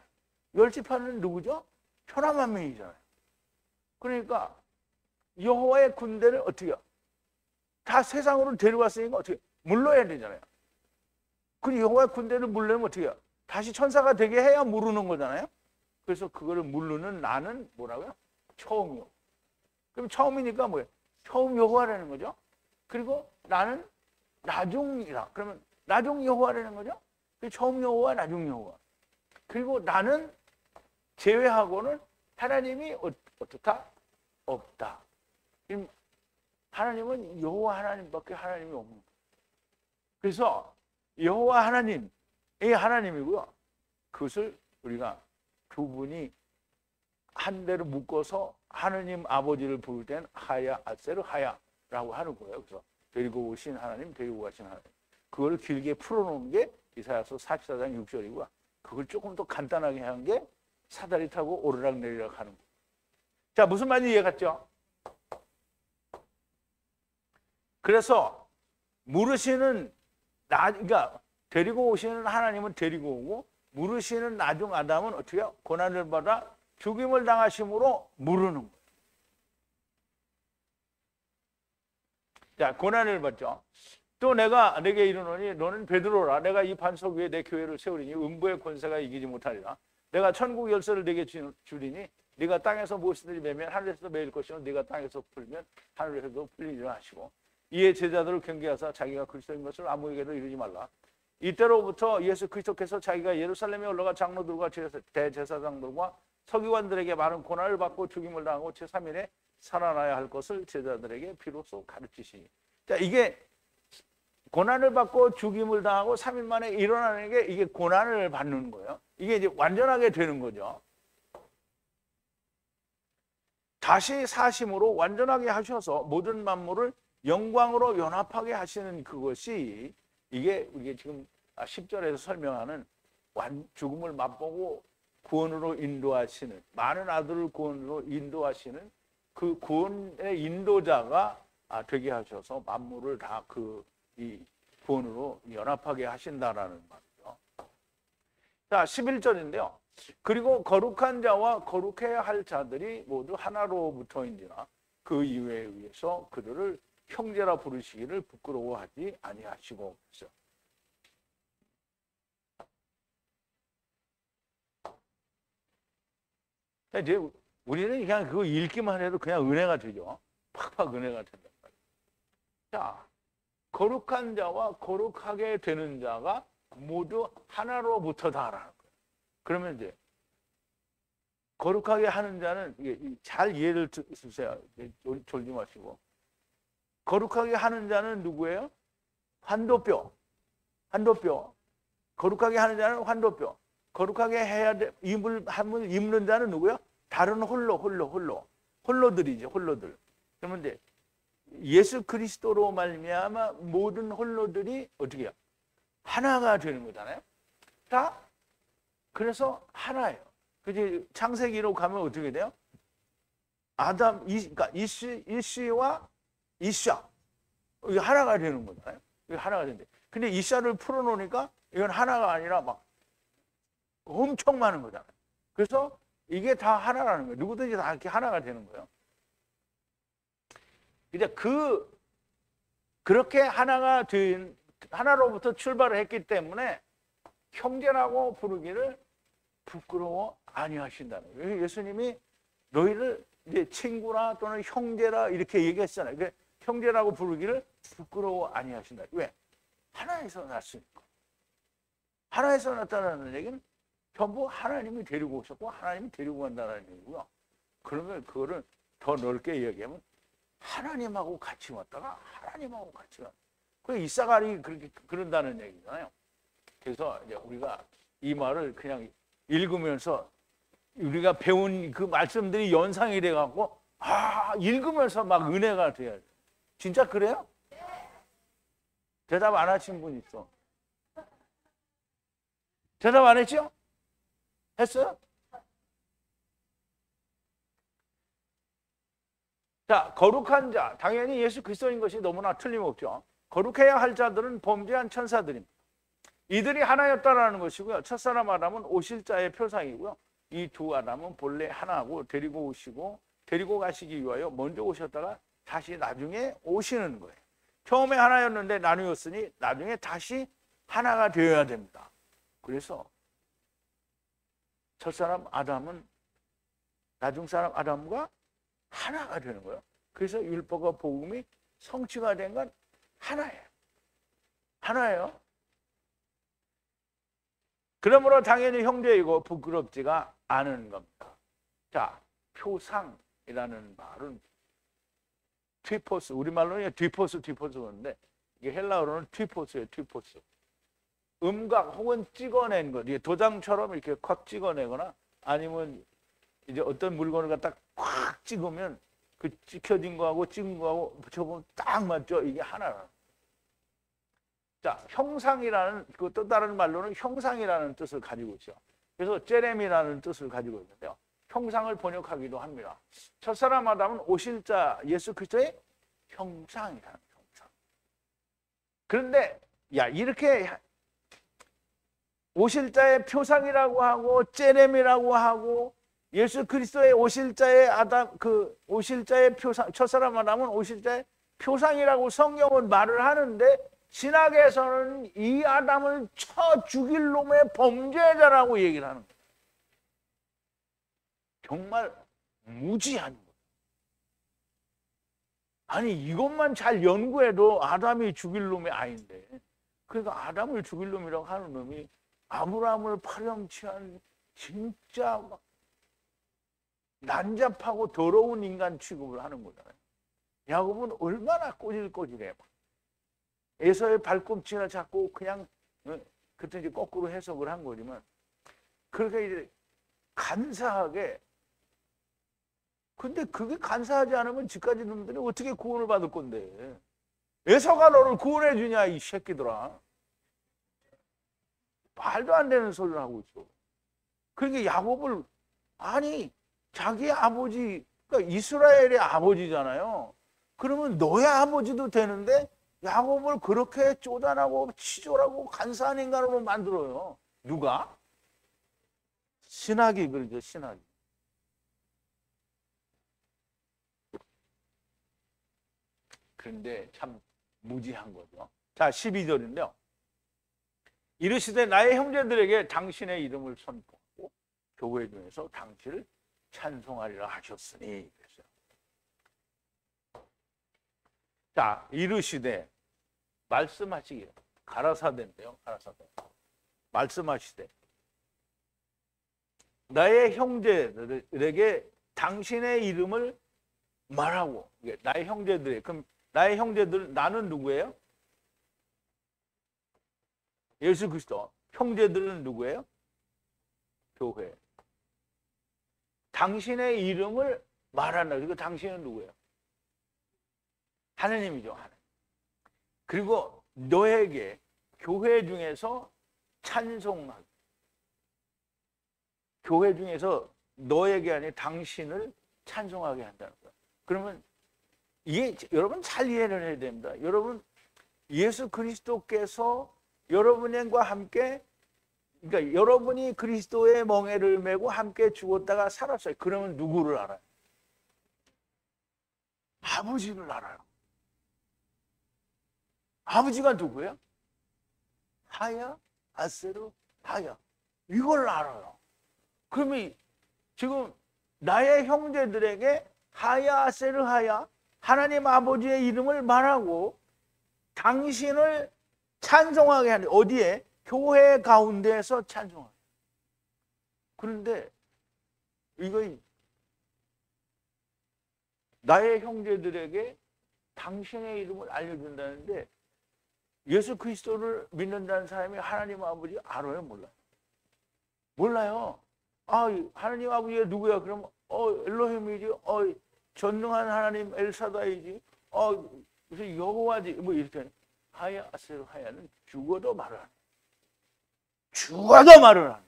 열지파는 누구죠? 천하만민이잖아요. 그러니까 여호와의 군대를 어떻게 해요? 다 세상으로 데려왔으니까 어떻게 물러야 되잖아요. 그 여호와의 군대를 물려면 어떻게 해요? 다시 천사가 되게 해야 무르는 거잖아요. 그래서 그거를 무르는 나는 뭐라고요? 처음이요. 그럼 처음이니까 뭐예요? 처음 여호와라는 거죠. 그리고 나는 나중이라. 그러면 나중 여호와라는 거죠. 처음 여호와, 나중 여호와. 그리고 나는 제외하고는 하나님이 어떻다? 없다. 하나님은 여호와 하나님밖에 하나님이 없는 거예요. 그래서 여호와 하나님, 이 하나님이고요. 그것을 우리가 두 분이 한 대로 묶어서 하느님 아버지를 부를 때는 하야 아세르 하야라고 하는 거예요. 그래서 데리고 오신 하나님, 데리고 가신 하나님. 그걸 길게 풀어놓은 게 이사야서 44장 6절이고요. 그걸 조금 더 간단하게 한 게 사다리 타고 오르락 내리락 하는 거예요. 자, 무슨 말인지 이해 갔죠? 그래서 물으시는 그러니까 데리고 오시는 하나님은 데리고 오고 물으시는 나중 아담은 어떻게 해요? 고난을 받아 죽임을 당하심으로 물으는 거예요. 자, 고난을 받죠. 또 내게 이르노니 너는 베드로라. 내가 이 반석 위에 내 교회를 세우리니 음부의 권세가 이기지 못하리라. 내가 천국 열쇠를 내게 주리니 네가 땅에서 무엇이든지 매면 하늘에서도 매일 것이요 네가 땅에서 풀면 하늘에서도 풀리리라 하시고 이에 제자들을 경계하사 자기가 그리스도인 것을 아무에게도 이르지 말라. 이때로부터 예수 그리스도께서 자기가 예루살렘에 올라가 장로들과 대제사장들과 서기관들에게 많은 고난을 받고 죽임을 당하고 제3일에 살아나야 할 것을 제자들에게 비로소 가르치시니. 자, 이게 고난을 받고 죽임을 당하고 3일 만에 일어나는 게 이게 고난을 받는 거예요. 이게 이제 완전하게 되는 거죠. 다시 사심으로 완전하게 하셔서 모든 만물을 영광으로 연합하게 하시는 그것이 이게 지금 10절에서 설명하는 죽음을 맛보고 구원으로 인도하시는 많은 아들을 구원으로 인도하시는 그 구원의 인도자가 되게 하셔서 만물을 다 이 구원으로 연합하게 하신다라는 말이죠. 자, 11절인데요. 그리고 거룩한 자와 거룩해야 할 자들이 모두 하나로부터인지라 그 이유에 의해서 그들을 형제라 부르시기를 부끄러워하지 아니하시고 그랬어요. 이제 우리는 그냥 그거 읽기만 해도 그냥 은혜가 되죠. 팍팍 은혜가 된단 말이에요. 자, 거룩한 자와 거룩하게 되는 자가 모두 하나로부터다라는 거예요. 그러면 이제 거룩하게 하는 자는 잘 이해를 주세요. 졸지 마시고. 거룩하게 하는 자는 누구예요? 환도뼈. 환도뼈. 거룩하게 하는 자는 환도뼈. 거룩하게 해야 돼. 함을 입는 자는 누구예요? 다른 홀로들이죠. 홀로들. 그러면 이제 예수 그리스도로 말미암아 모든 홀로들이 어떻게 해요? 하나가 되는 거잖아요. 다 그래서 하나예요. 그지? 창세기로 가면 어떻게 돼요? 아담, 그러니까 이씨와 이샤 이게 하나가 되는 거잖아요. 이게 하나가 되는데, 근데 이샤를 풀어놓으니까 이건 하나가 아니라 막 엄청 많은 거잖아요. 그래서 이게 다 하나라는 거예요. 누구든지 다 이렇게 하나가 되는 거예요. 이제 그렇게 하나가 된 하나로부터 출발을 했기 때문에 형제라고 부르기를 부끄러워 아니하신다는 거예요. 예수님이 너희를 이제 친구라 또는 형제라 이렇게 얘기했잖아요. 그러니까 형제라고 부르기를 부끄러워 아니하신다. 왜? 하나에서 났으니까. 하나에서 났다는 얘기는 전부 하나님이 데리고 오셨고 하나님이 데리고 간다는 얘기고요. 그러면 그거를 더 넓게 얘기하면 하나님하고 같이 왔다가 하나님하고 같이 왔다. 그 이사갈이 그렇게 그런다는 얘기잖아요. 그래서 이제 우리가 이 말을 그냥 읽으면서 우리가 배운 그 말씀들이 연상이 돼 갖고 읽으면서 막 은혜가 돼야 돼. 진짜 그래요? 대답 안 하신 분 있어. 대답 안 했죠? 했어요? 자, 거룩한 자, 당연히 예수 그리스도인 것이 너무나 틀림없죠. 거룩해야 할 자들은 범죄한 천사들입니다. 이들이 하나였다라는 것이고요. 첫사람 아담은 오실자의 표상이고요. 이 두 아담은 본래 하나고 데리고 오시고 데리고 가시기 위하여 먼저 오셨다가 다시 나중에 오시는 거예요. 처음에 하나였는데 나누었으니 나중에 다시 하나가 되어야 됩니다. 그래서 첫사람 아담은 나중 사람 아담과 하나가 되는 거예요. 그래서 율법과 복음이 성취가 된 건 하나예요. 하나예요. 그러므로 당연히 형제이고 부끄럽지가 않은 겁니다. 자, 표상이라는 말은 뒤포스, 우리말로는 뒤포스 그러는데 이게 헬라어로는 뒤포스예요. 뒤포스. 음각 혹은 찍어낸 것, 이게 도장처럼 이렇게 콱 찍어내거나 아니면 이제 어떤 물건을 갖다 콱 찍으면 그 찍혀진 거하고 찍은 거하고 붙여보면 딱 맞죠? 이게 하나라는. 자, 형상이라는 그 또 다른 말로는 형상이라는 뜻을 가지고 있어요. 그래서 제렘이라는 뜻을 가지고 있는데요. 형상을 번역하기도 합니다. 첫사람 아담은 오실자 예수 그리스도의 형상이라는 형상. 그런데 이렇게 오실자의 표상이라고 하고 제렘이라고 하고 예수 그리스도의 오실자의 오실자의 표상, 첫사람 아담은 오실자의 표상이라고 성경은 말을 하는데 신학에서는 이 아담을 쳐 죽일 놈의 범죄자라고 얘기를 하는 거예요. 정말 무지한 거예요. 아니 이것만 잘 연구해도 아담이 죽일 놈이 아닌데, 그러니까 아담을 죽일 놈이라고 하는 놈이 아브라함을 파렴치한 진짜 막 난잡하고 더러운 인간 취급을 하는 거잖아요. 야곱은 얼마나 꼬질꼬질해. 에서의 발꿈치나 잡고 그냥 그때 이제 거꾸로 해석을 한 거지만 그렇게 이제 간사하게. 근데 그게 간사하지 않으면 지까지 놈들이 어떻게 구원을 받을 건데? 에서가 너를 구원해 주냐 이 새끼들아. 말도 안 되는 소리를 하고 있어. 그러니까 야곱을 아니 자기 아버지 그러니까 이스라엘의 아버지잖아요. 그러면 너의 아버지도 되는데 야곱을 그렇게 쪼잔하고 치졸하고 간사한 인간으로 만들어요. 누가? 신학이 그러죠. 신학이. 그런데 참 무지한 거죠. 자, 12절인데요. 이르시되 나의 형제들에게 당신의 이름을 선포하고 교회 중에서 당신을 찬송하리라 하셨으니. 그랬어요. 자, 이르시되 말씀하시기를. 가라사대인데요. 가라사대. 말씀하시되 나의 형제들에게 당신의 이름을 말하고. 나의 형제들에. 그럼 나의 형제들, 나는 누구예요? 예수 그리스도. 형제들은 누구예요? 교회. 당신의 이름을 말한다. 그리고 당신은 누구예요? 하나님이죠. 하나님. 그리고 너에게 교회 중에서 찬송하기. 교회 중에서 너에게 아니라 당신을 찬송하게 한다는 거예요. 그러면 이게 여러분 잘 이해를 해야 됩니다. 여러분 예수 그리스도께서 여러분과 함께, 그러니까 여러분이 그리스도의 멍에를 메고 함께 죽었다가 살았어요. 그러면 누구를 알아요? 아버지를 알아요. 아버지가 누구예요? 하야, 아세르, 하야. 이걸 알아요. 그러면 지금 나의 형제들에게 하야, 아세르, 하야, 하나님 아버지의 이름을 말하고 당신을 찬송하게 하는. 어디에? 교회 가운데에서 찬송하게. 그런데 이거 나의 형제들에게 당신의 이름을 알려준다는데, 예수 그리스도를 믿는다는 사람이 하나님 아버지 알아요? 몰라요? 몰라요. 아, 하나님 아버지가 누구야? 그러면 엘로힘이지. 전능한 하나님 엘사다이지. 무슨 여호와지. 뭐 이렇게. 하야, 아세르, 하야는 죽어도 말을 안 해. 죽어도 말을 안 해.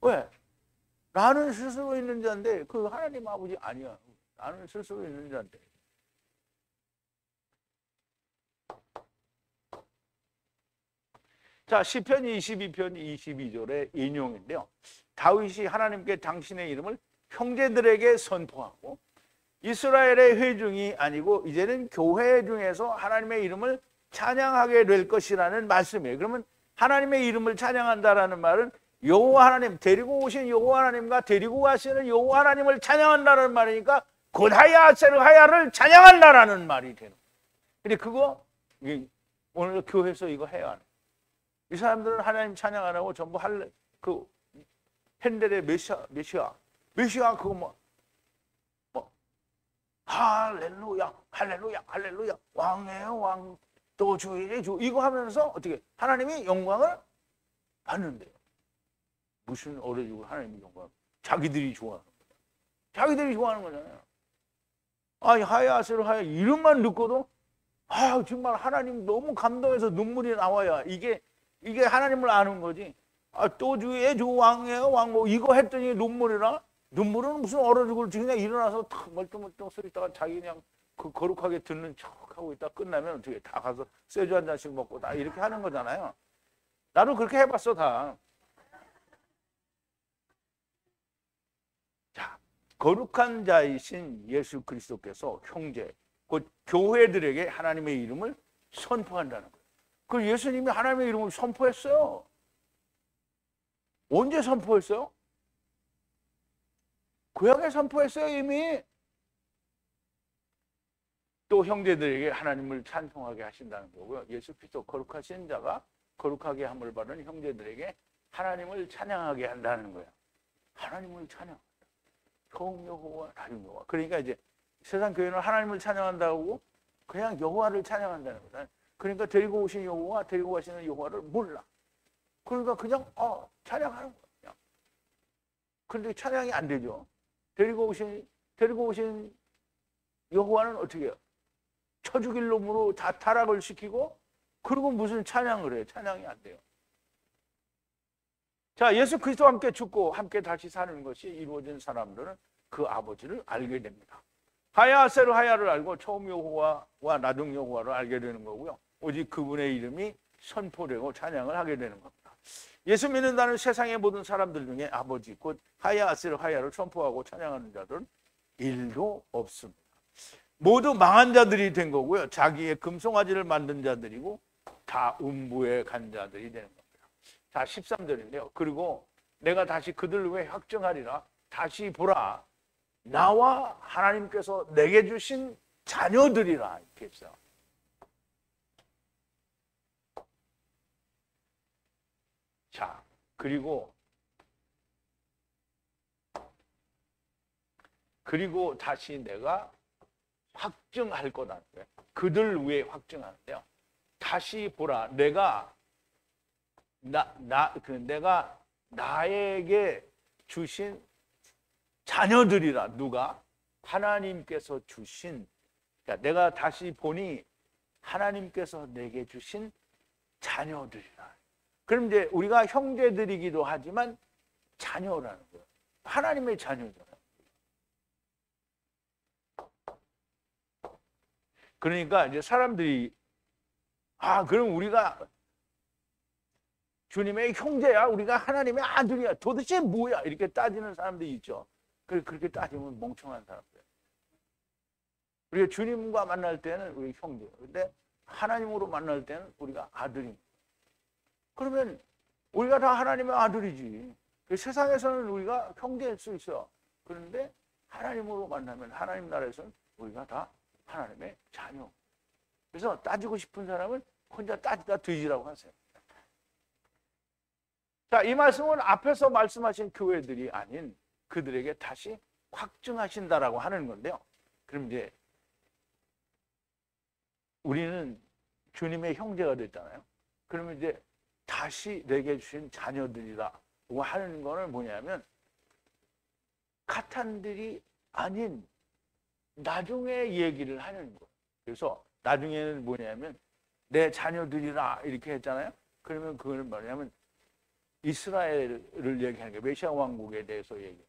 왜? 나는 스스로 있는 자인데 그 하나님 아버지 아니야. 나는 스스로 있는 자인데. 자, 시편 22편 22절의 인용인데요. 다윗이 하나님께 당신의 이름을 형제들에게 선포하고 이스라엘의 회중이 아니고 이제는 교회 중에서 하나님의 이름을 찬양하게 될 것이라는 말씀이에요. 그러면 하나님의 이름을 찬양한다라는 말은 여호와 하나님, 데리고 오신 여호와 하나님과 데리고 가시는 여호와 하나님을 찬양한다는 말이니까 곧 하야, 아세르, 하야를 찬양한다라는 말이 되는 거예요. 근데 그거 오늘 교회에서 이거 해야 하는. 이 사람들은 하나님 찬양 안 하고 전부 그 핸델의 메시아 그거 뭐 할렐루야, 할렐루야, 할렐루야, 왕의 왕, 또 주의 주, 이거 하면서 어떻게 하나님이 영광을 받는데요. 무슨 어려지고 하나님이 영광, 자기들이 좋아하는 거예요. 자기들이 좋아하는 거잖아요. 하야, 아세르, 하야 이름만 듣고도 정말 하나님 너무 감동해서 눈물이 나와야 이게 하나님을 아는 거지. 또 주의 주, 왕의 왕, 뭐 이거 했더니 눈물이나. 눈물은 무슨 얼어 죽을 지. 그냥 일어나서 탁 멀뚱멀뚱 서 있다가 자기 그냥 그 거룩하게 듣는 척 하고 있다 끝나면 어떻게 다 가서 쇠주 한 잔씩 먹고 다 이렇게 하는 거잖아요. 나도 그렇게 해봤어 다. 자, 거룩한 자이신 예수 그리스도께서 형제, 곧 교회들에게 하나님의 이름을 선포한다는 거예요. 그 예수님이 하나님의 이름을 선포했어요. 언제 선포했어요? 구약에 선포했어요 이미. 또 형제들에게 하나님을 찬송하게 하신다는 거고요. 예수 그리스도 거룩하신 자가 거룩하게 함을 받은 형제들에게 하나님을 찬양하게 한다는 거예요. 하나님을 찬양한다. 형 여호와, 다른 여호와. 그러니까 이제 세상 교회는 하나님을 찬양한다고 그냥 여호와를 찬양한다는 거예요. 그러니까 데리고 오신 여호와, 데리고 가시는 여호와를 몰라. 그러니까 그냥 찬양하는 거예요. 그런데 찬양이 안 되죠. 데리고 오신 여호와는 어떻게 해요? 쳐 죽일 놈으로 다 타락을 시키고, 그리고 무슨 찬양을 해요? 찬양이 안 돼요. 자, 예수 그리스도와 함께 죽고 함께 다시 사는 것이 이루어진 사람들은 그 아버지를 알게 됩니다. 하야, 아세르, 하야를 알고 처음 여호와와 나중 여호와를 알게 되는 거고요. 오직 그분의 이름이 선포되고 찬양을 하게 되는 겁니다. 예수 믿는다는 세상의 모든 사람들 중에 아버지 곧 하야, 아세르, 하야를 선포하고 찬양하는 자들은 일도 없습니다. 모두 망한 자들이 된 거고요. 자기의 금송아지를 만든 자들이고 다 음부에 간 자들이 되는 겁니다. 자, 13절인데요. 그리고 내가 다시 그들 외에 확정하리라. 다시 보라. 나와 하나님께서 내게 주신 자녀들이라 이렇게 했어요. 자, 그리고 다시 내가 확증할 거다. 그들 위해 확증하는데요. 다시 보라. 내가 나에게 주신 자녀들이라. 누가? 하나님께서 주신. 그러니까 내가 다시 보니 하나님께서 내게 주신 자녀들이라. 그럼 이제 우리가 형제들이기도 하지만 자녀라는 거예요. 하나님의 자녀잖아요. 그러니까 이제 사람들이 그럼 우리가 주님의 형제야, 우리가 하나님의 아들이야, 도대체 뭐야? 이렇게 따지는 사람들이 있죠. 그렇게 따지면 멍청한 사람들. 우리가 주님과 만날 때는 우리 형제, 근데 하나님으로 만날 때는 우리가 아들입니다. 그러면 우리가 다 하나님의 아들이지. 세상에서는 우리가 형제일 수 있어요. 그런데 하나님으로 만나면 하나님 나라에서는 우리가 다 하나님의 자녀. 그래서 따지고 싶은 사람은 혼자 따지다 뒤지라고 하세요. 자, 이 말씀은 앞에서 말씀하신 교회들이 아닌 그들에게 다시 확증하신다라고 하는 건데요. 그럼 이제 우리는 주님의 형제가 됐잖아요. 그러면 이제 다시 내게 주신 자녀들이라고 하는 거는 뭐냐면 카탄들이 아닌 나중에 얘기를 하는 거예요. 그래서 나중에는 뭐냐면 내 자녀들이라 이렇게 했잖아요. 그러면 그거는 뭐냐면 이스라엘을 얘기하는 거예요. 메시아 왕국에 대해서 얘기해요.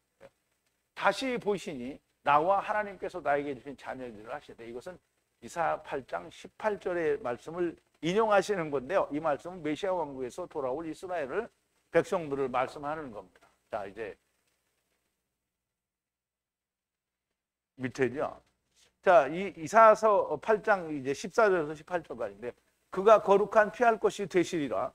다시 보시니 나와 하나님께서 나에게 주신 자녀들을 하시되, 이것은 이사야 8장 18절의 말씀을 인용하시는 건데요. 이 말씀은 메시아 왕국에서 돌아올 이스라엘을 백성들을 말씀하는 겁니다. 자, 이제 밑에죠. 자, 이사야서 8장 이제 14절에서 18절까지인데, 그가 거룩한 피할 것이 되시리라.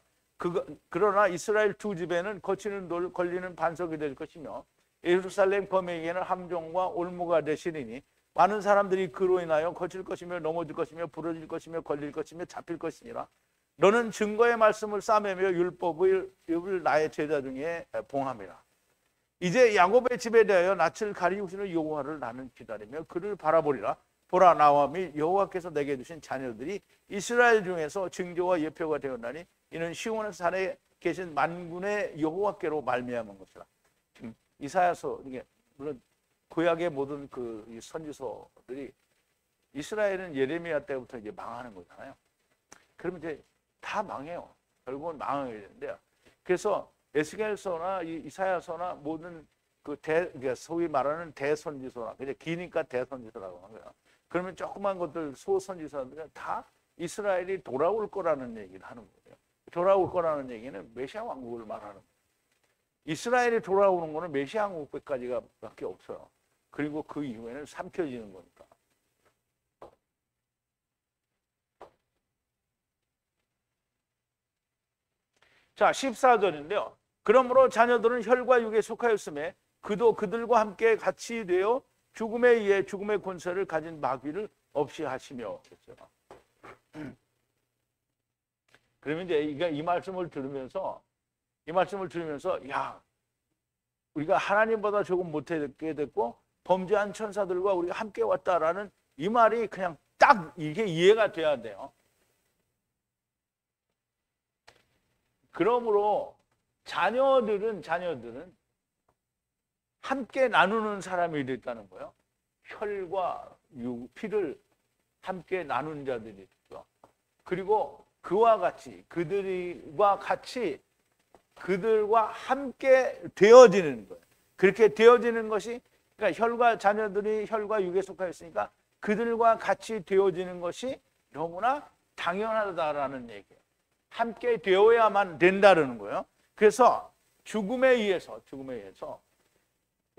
그러나 이스라엘 두 집에는 거치는 돌 걸리는 반석이 될 것이며 예루살렘 거민에게는 함정과 올무가 되시리니 많은 사람들이 그로 인하여 거칠 것이며 넘어질 것이며 부러질 것이며 걸릴 것이며 잡힐 것이니라. 너는 증거의 말씀을 싸매며 율법을 나의 제자 중에 봉함이라. 이제 야곱의 집에 대하여 낯을 가리우시는 여호와를 나는 기다리며 그를 바라보리라. 보라, 나와 및 여호와께서 내게 주신 자녀들이 이스라엘 중에서 징조와 예표가 되었나니 이는 시온의 산에 계신 만군의 여호와께로 말미암은 것이라. 지금 이사야서, 이게 물론 구약의 모든 그 선지서들이 이스라엘은 예레미야 때부터 이제 망하는 거잖아요. 그러면 이제 다 망해요. 결국은 망하게 되는데요. 그래서 에스겔서나 이사야서나 모든 소위 말하는 대선지서나, 그냥 기니까 대선지서라고 하는 거예요. 그러면 조그만 것들 소선지서들은 다 이스라엘이 돌아올 거라는 얘기를 하는 거예요. 돌아올 거라는 얘기는 메시아 왕국을 말하는 거예요. 이스라엘이 돌아오는 거는 메시아 왕국까지가 밖에 없어요. 그리고 그 이후에는 삼켜지는 거니까. 자, 14절인데요. 그러므로 자녀들은 혈과 육에 속하였음에 그도 그들과 함께 같이 되어 죽음에 의해 죽음의 권세를 가진 마귀를 없이 하시며. 그러면 이제 이 말씀을 들으면서 야, 우리가 하나님보다 조금 못하게 됐고 범죄한 천사들과 우리가 함께 왔다라는 이 말이 그냥 딱 이게 이해가 돼야 돼요. 그러므로 자녀들은 함께 나누는 사람이 됐다는 거예요. 혈과 피를 함께 나눈 자들이 됐죠. 그리고 그들과 함께 되어지는 거예요. 그렇게 되어지는 것이, 그러니까 혈과 자녀들이 혈과 육에 속하였으니까 그들과 같이 되어지는 것이 너무나 당연하다라는 얘기예요. 함께 되어야만 된다는 거예요. 그래서 죽음에 의해서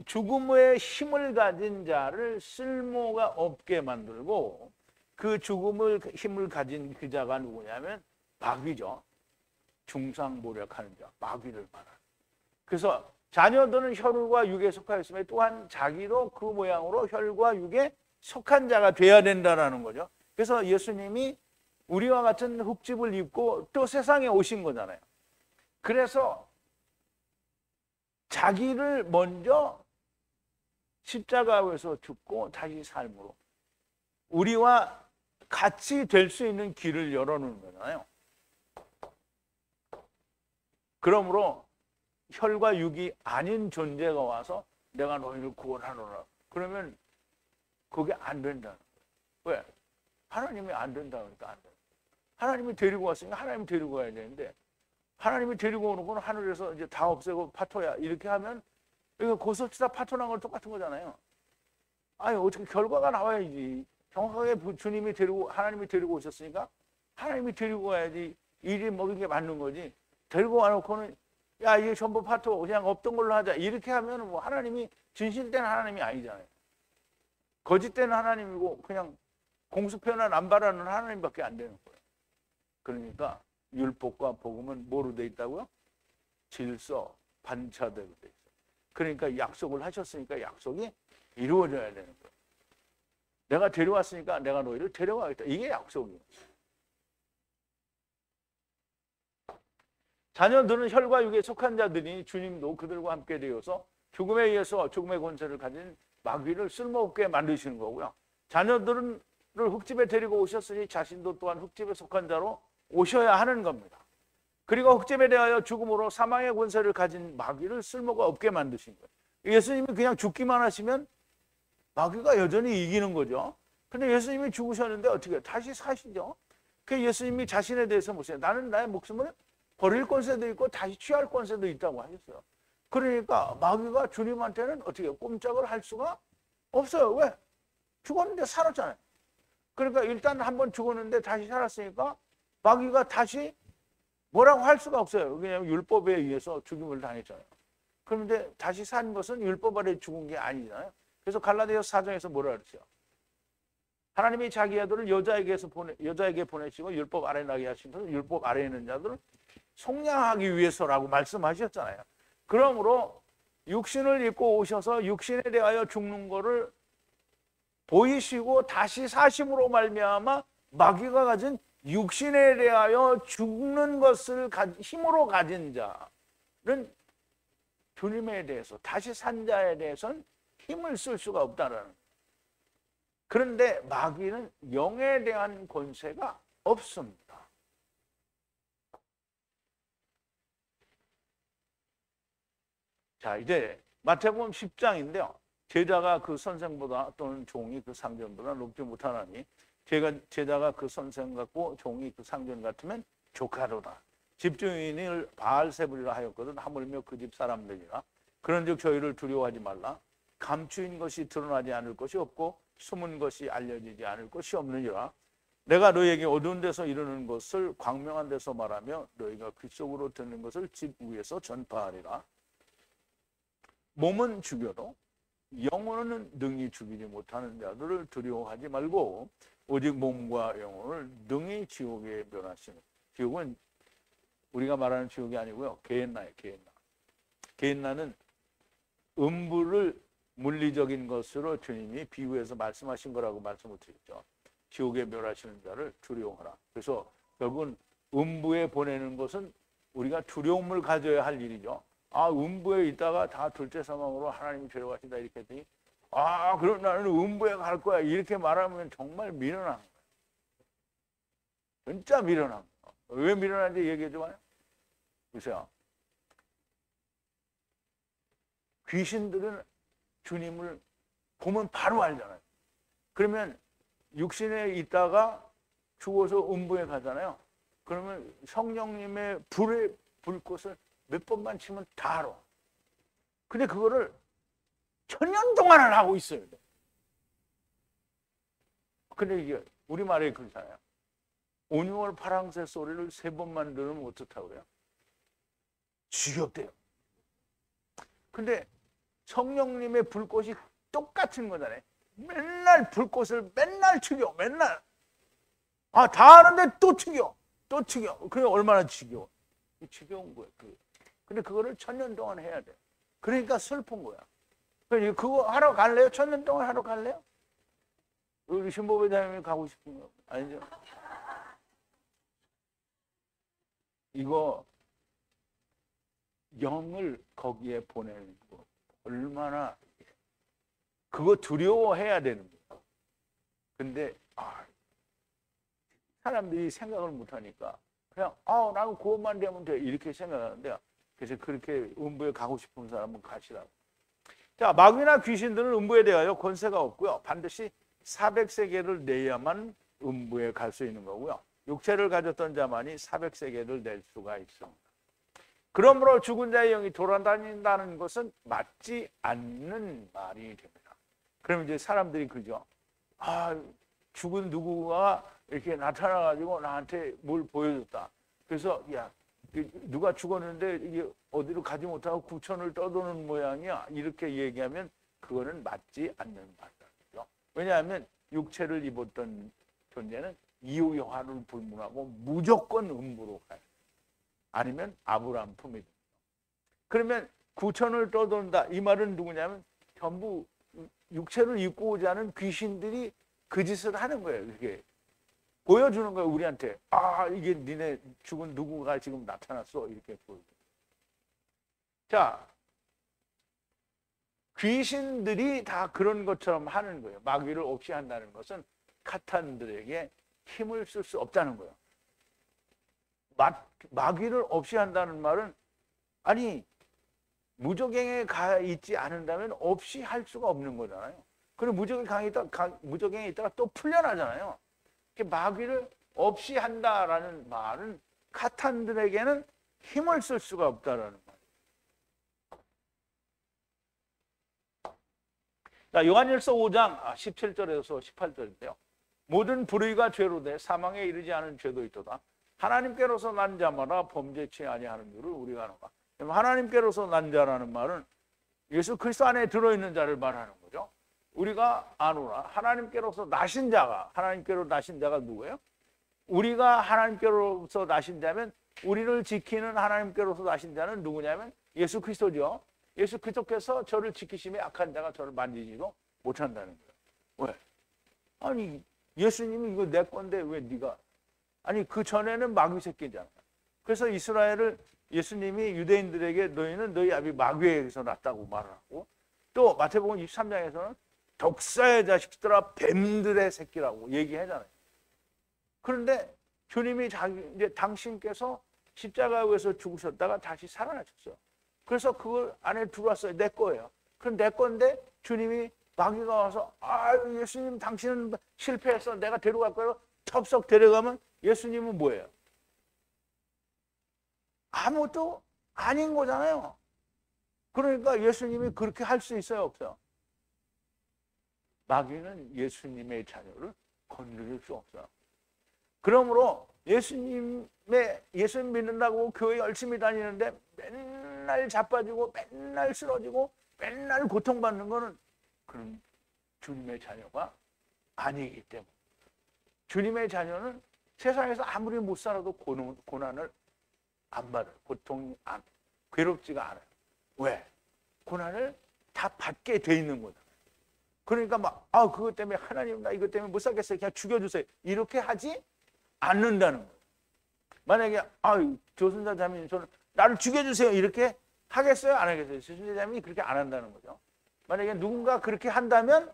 죽음의 힘을 가진 자를 쓸모가 없게 만들고, 그 죽음의 힘을 가진 그 자가 누구냐면 마귀죠. 중상모략하는 자, 마귀를 말하는. 그래서 자녀들은 혈과 육에 속하였으며 또한 자기도 그 모양으로 혈과 육에 속한 자가 돼야 된다라는 거죠. 그래서 예수님이 우리와 같은 흙집을 입고 또 세상에 오신 거잖아요. 그래서 자기를 먼저 십자가에서 죽고 다시 삶으로 우리와 같이 될 수 있는 길을 열어놓는 거잖아요. 그러므로 혈과 육이 아닌 존재가 와서 내가 너희를 구원하노라. 그러면 그게 안 된다는 거예요. 왜? 하나님이 안 된다니까 안 돼. 하나님이 데리고 왔으니까 하나님이 데리고 와야 되는데 하나님이 데리고 오는 건 하늘에서 이제 다 없애고 파토야 이렇게 하면 이거 고속지다 파토 난 걸 똑같은 거잖아요. 아니 어떻게 결과가 나와야지. 정확하게 주님이 데리고 하나님이 데리고 오셨으니까 하나님이 데리고 와야지 일이 먹은 게 맞는 거지. 데리고 와놓고는 야 이게 전부 파토 그냥 없던 걸로 하자 이렇게 하면 뭐 하나님이 진실된 하나님이 아니잖아요. 거짓된 하나님이고 그냥 공수표나 남발하는 하나님밖에 안 되는 거예요. 그러니까 율법과 복음은 뭐로 돼 있다고요? 질서, 반차대로 돼 있어요. 그러니까 약속을 하셨으니까 약속이 이루어져야 되는 거예요. 내가 데려왔으니까 내가 너희를 데려가겠다. 이게 약속이에요. 자녀들은 혈과 육에 속한 자들이 주님도 그들과 함께 되어서 죽음에 의해서 죽음의 권세를 가진 마귀를 쓸모없게 만드시는 거고요. 자녀들을 흙집에 데리고 오셨으니 자신도 또한 흙집에 속한 자로 오셔야 하는 겁니다. 그리고 흙집에 대하여 죽음으로 사망의 권세를 가진 마귀를 쓸모가 없게 만드신 거예요. 예수님이 그냥 죽기만 하시면 마귀가 여전히 이기는 거죠. 근데 예수님이 죽으셨는데 어떻게 해요? 다시 사시죠. 그 예수님이 자신에 대해서 보세요. 나는 나의 목숨을 버릴 권세도 있고 다시 취할 권세도 있다고 하셨어요. 그러니까 마귀가 주님한테는 어떻게 해요? 꼼짝을 할 수가 없어요. 왜? 죽었는데 살았잖아요. 그러니까 일단 한번 죽었는데 다시 살았으니까 마귀가 다시 뭐라고 할 수가 없어요. 왜냐하면 율법에 의해서 죽임을 당했잖아요. 그런데 다시 산 것은 율법 아래 죽은 게 아니잖아요. 그래서 갈라디아서 4장에서 뭐라 그랬어요? 하나님이 자기 아들을 여자에게 보내시고 율법 아래 나게 하신 것은 율법 아래에 있는 자들을 속량하기 위해서라고 말씀하셨잖아요. 그러므로 육신을 입고 오셔서 육신에 대하여 죽는 거를 보이시고 다시 사심으로 말미암아 마귀가 가진 육신에 대하여 죽는 것을 힘으로 가진 자는 주님에 대해서 다시 산 자에 대해서는 힘을 쓸 수가 없다는. 그런데 마귀는 영에 대한 권세가 없습니다. 자, 이제 마태복음 10장인데요. 제자가 그 선생보다 또는 종이 그 상전보다 높지 못하나니 제자가 그 선생 같고 종이 그 상전 같으면 조카로다. 집주인을 바알세불이라 하였거든 하물며 그 집 사람들이라. 그런즉 저희를 두려워하지 말라. 감추인 것이 드러나지 않을 것이 없고 숨은 것이 알려지지 않을 것이 없느니라. 내가 너희에게 어두운 데서 이르는 것을 광명한 데서 말하며 너희가 귀 속으로 듣는 것을 집 위에서 전파하리라. 몸은 죽여도 영혼은 능히 죽이지 못하는 자들을 두려워하지 말고 오직 몸과 영혼을 능히 지옥에 멸하시는. 지옥은 우리가 말하는 지옥이 아니고요. 게헨나예요. 게헨나는 음부를 물리적인 것으로 주님이 비유해서 말씀하신 거라고 말씀을 드렸죠. 지옥에 멸하시는 자를 두려워하라. 그래서 결국은 음부에 보내는 것은 우리가 두려움을 가져야 할 일이죠. 아, 음부에 있다가 다 둘째 사망으로 하나님이 데려가신다 이렇게 했더니 아, 그럼 나는 음부에 갈 거야 이렇게 말하면 정말 미련한 거예요. 진짜 미련한 거예요. 왜 미련한지 얘기해 줘봐요. 보세요. 귀신들은 주님을 보면 바로 알잖아요. 그러면 육신에 있다가 죽어서 음부에 가잖아요. 그러면 성령님의 불꽃을 몇 번만 치면 다 알아. 근데 그거를 천년 동안을 하고 있어요. 근데 이게 우리말에 그렇잖아요. 온유월 파랑새 소리를 3번만 들으면 어떻다고 그래요? 지겹대요. 근데 성령님의 불꽃이 똑같은 거잖아요. 맨날 불꽃을 맨날 튀겨. 맨날. 아, 다 아는데 또 튀겨. 또 튀겨. 그게 얼마나 지겨워. 지겨운 거예요. 근데 그거를 천년 동안 해야 돼. 그러니까 슬픈 거야. 그거 하러 갈래요? 1000년 동안 하러 갈래요? 우리 신보배장님이 가고 싶은 거 아니죠? 이거 영을 거기에 보내는 거 얼마나 그거 두려워해야 되는 거예요. 근데 사람들이 생각을 못하니까 그냥 나는 그것만 되면 돼 이렇게 생각하는데 그래서 그렇게 음부에 가고 싶은 사람은 가시라고. 자, 마귀나 귀신들은 음부에 대하여 권세가 없고요. 반드시 400세계를 내야만 음부에 갈 수 있는 거고요. 육체를 가졌던 자만이 400세계를 낼 수가 있습니다. 그러므로 죽은 자의 영이 돌아다닌다는 것은 맞지 않는 말이 됩니다. 그러면 이제 사람들이 그죠? 죽은 누구가 이렇게 나타나가지고 나한테 뭘 보여줬다. 그래서 야, 누가 죽었는데 이게 어디로 가지 못하고 구천을 떠도는 모양이야. 이렇게 얘기하면 그거는 맞지 않는 말이죠. 왜냐하면 육체를 입었던 존재는 이후 여하를 불문하고 무조건 음부로 가요. 아니면 아브라함 품이 됩니다. 그러면 구천을 떠돈다. 이 말은 누구냐면 전부 육체를 입고 오지 않은 귀신들이 그 짓을 하는 거예요. 이게 보여주는 거예요. 우리한테. 이게 니네 죽은 누구가 지금 나타났어. 이렇게 보여줘요. 자, 귀신들이 다 그런 것처럼 하는 거예요. 마귀를 없이 한다는 것은 카탄들에게 힘을 쓸 수 없다는 거예요. 마귀를 없이 한다는 말은 아니 무적행에 가 있지 않는다면 없이 할 수가 없는 거잖아요. 그리고 무적행에 있다가 또 풀려나잖아요. 마귀를 없이 한다라는 말은 카탄들에게는 힘을 쓸 수가 없다라는 말이에요. 자, 요한일서 5장 17절에서 18절인데요. 모든 불의가 죄로 돼 사망에 이르지 않은 죄도 있도다. 하나님께로서 난 자마다 범죄치 아니하는 줄을 우리가 아노라. 하나님께로서 난 자라는 말은 예수 그리스도 안에 들어있는 자를 말하는 거죠. 우리가 아노라. 하나님께로서 나신 자가, 하나님께로 나신 자가 누구예요? 우리가 하나님께로서 나신 자면 우리를 지키는 하나님께로서 나신 자는 누구냐면 예수 그리스도죠. 예수 그리스도께서 저를 지키심에 악한 자가 저를 만지지도 못한다는 거예요. 왜? 아니 예수님이 이거 내 건데 왜 네가? 아니 그 전에는 마귀 새끼잖아. 그래서 이스라엘을 예수님이 유대인들에게 너희는 너희 아비 마귀에게서 났다고 말하고, 또 마태복음 23장에서는 독사의 자식들아 뱀들의 새끼라고 얘기하잖아요. 그런데 주님이 이제 당신께서 십자가에서 죽으셨다가 다시 살아나셨어요. 그래서 그걸 안에 들어왔어요. 내 거예요. 그럼 내 건데 주님이 마귀가 와서 예수님 당신은 실패했어. 내가 데려갈 거예요. 첩석 데려가면 예수님은 뭐예요? 아무것도 아닌 거잖아요. 그러니까 예수님이 그렇게 할 수 있어요? 없어요? 마귀는 예수님의 자녀를 건드릴 수 없어요. 그러므로 예수님 믿는다고 교회 열심히 다니는데 맨날 자빠지고 맨날 쓰러지고 맨날 고통받는 거는 그런 주님의 자녀가 아니기 때문에. 주님의 자녀는 세상에서 아무리 못 살아도 고난을 안 받아요. 고통이 괴롭지가 않아요. 왜? 고난을 다 받게 돼 있는 거잖아요. 그러니까 그것 때문에 하나님 나 이것 때문에 못 살겠어요. 그냥 죽여주세요. 이렇게 하지 않는다는 거예요. 만약에 조순자 자매님 저는 나를 죽여주세요. 이렇게 하겠어요? 안 하겠어요? 조순자 자매님이 그렇게 안 한다는 거죠. 만약에 누군가 그렇게 한다면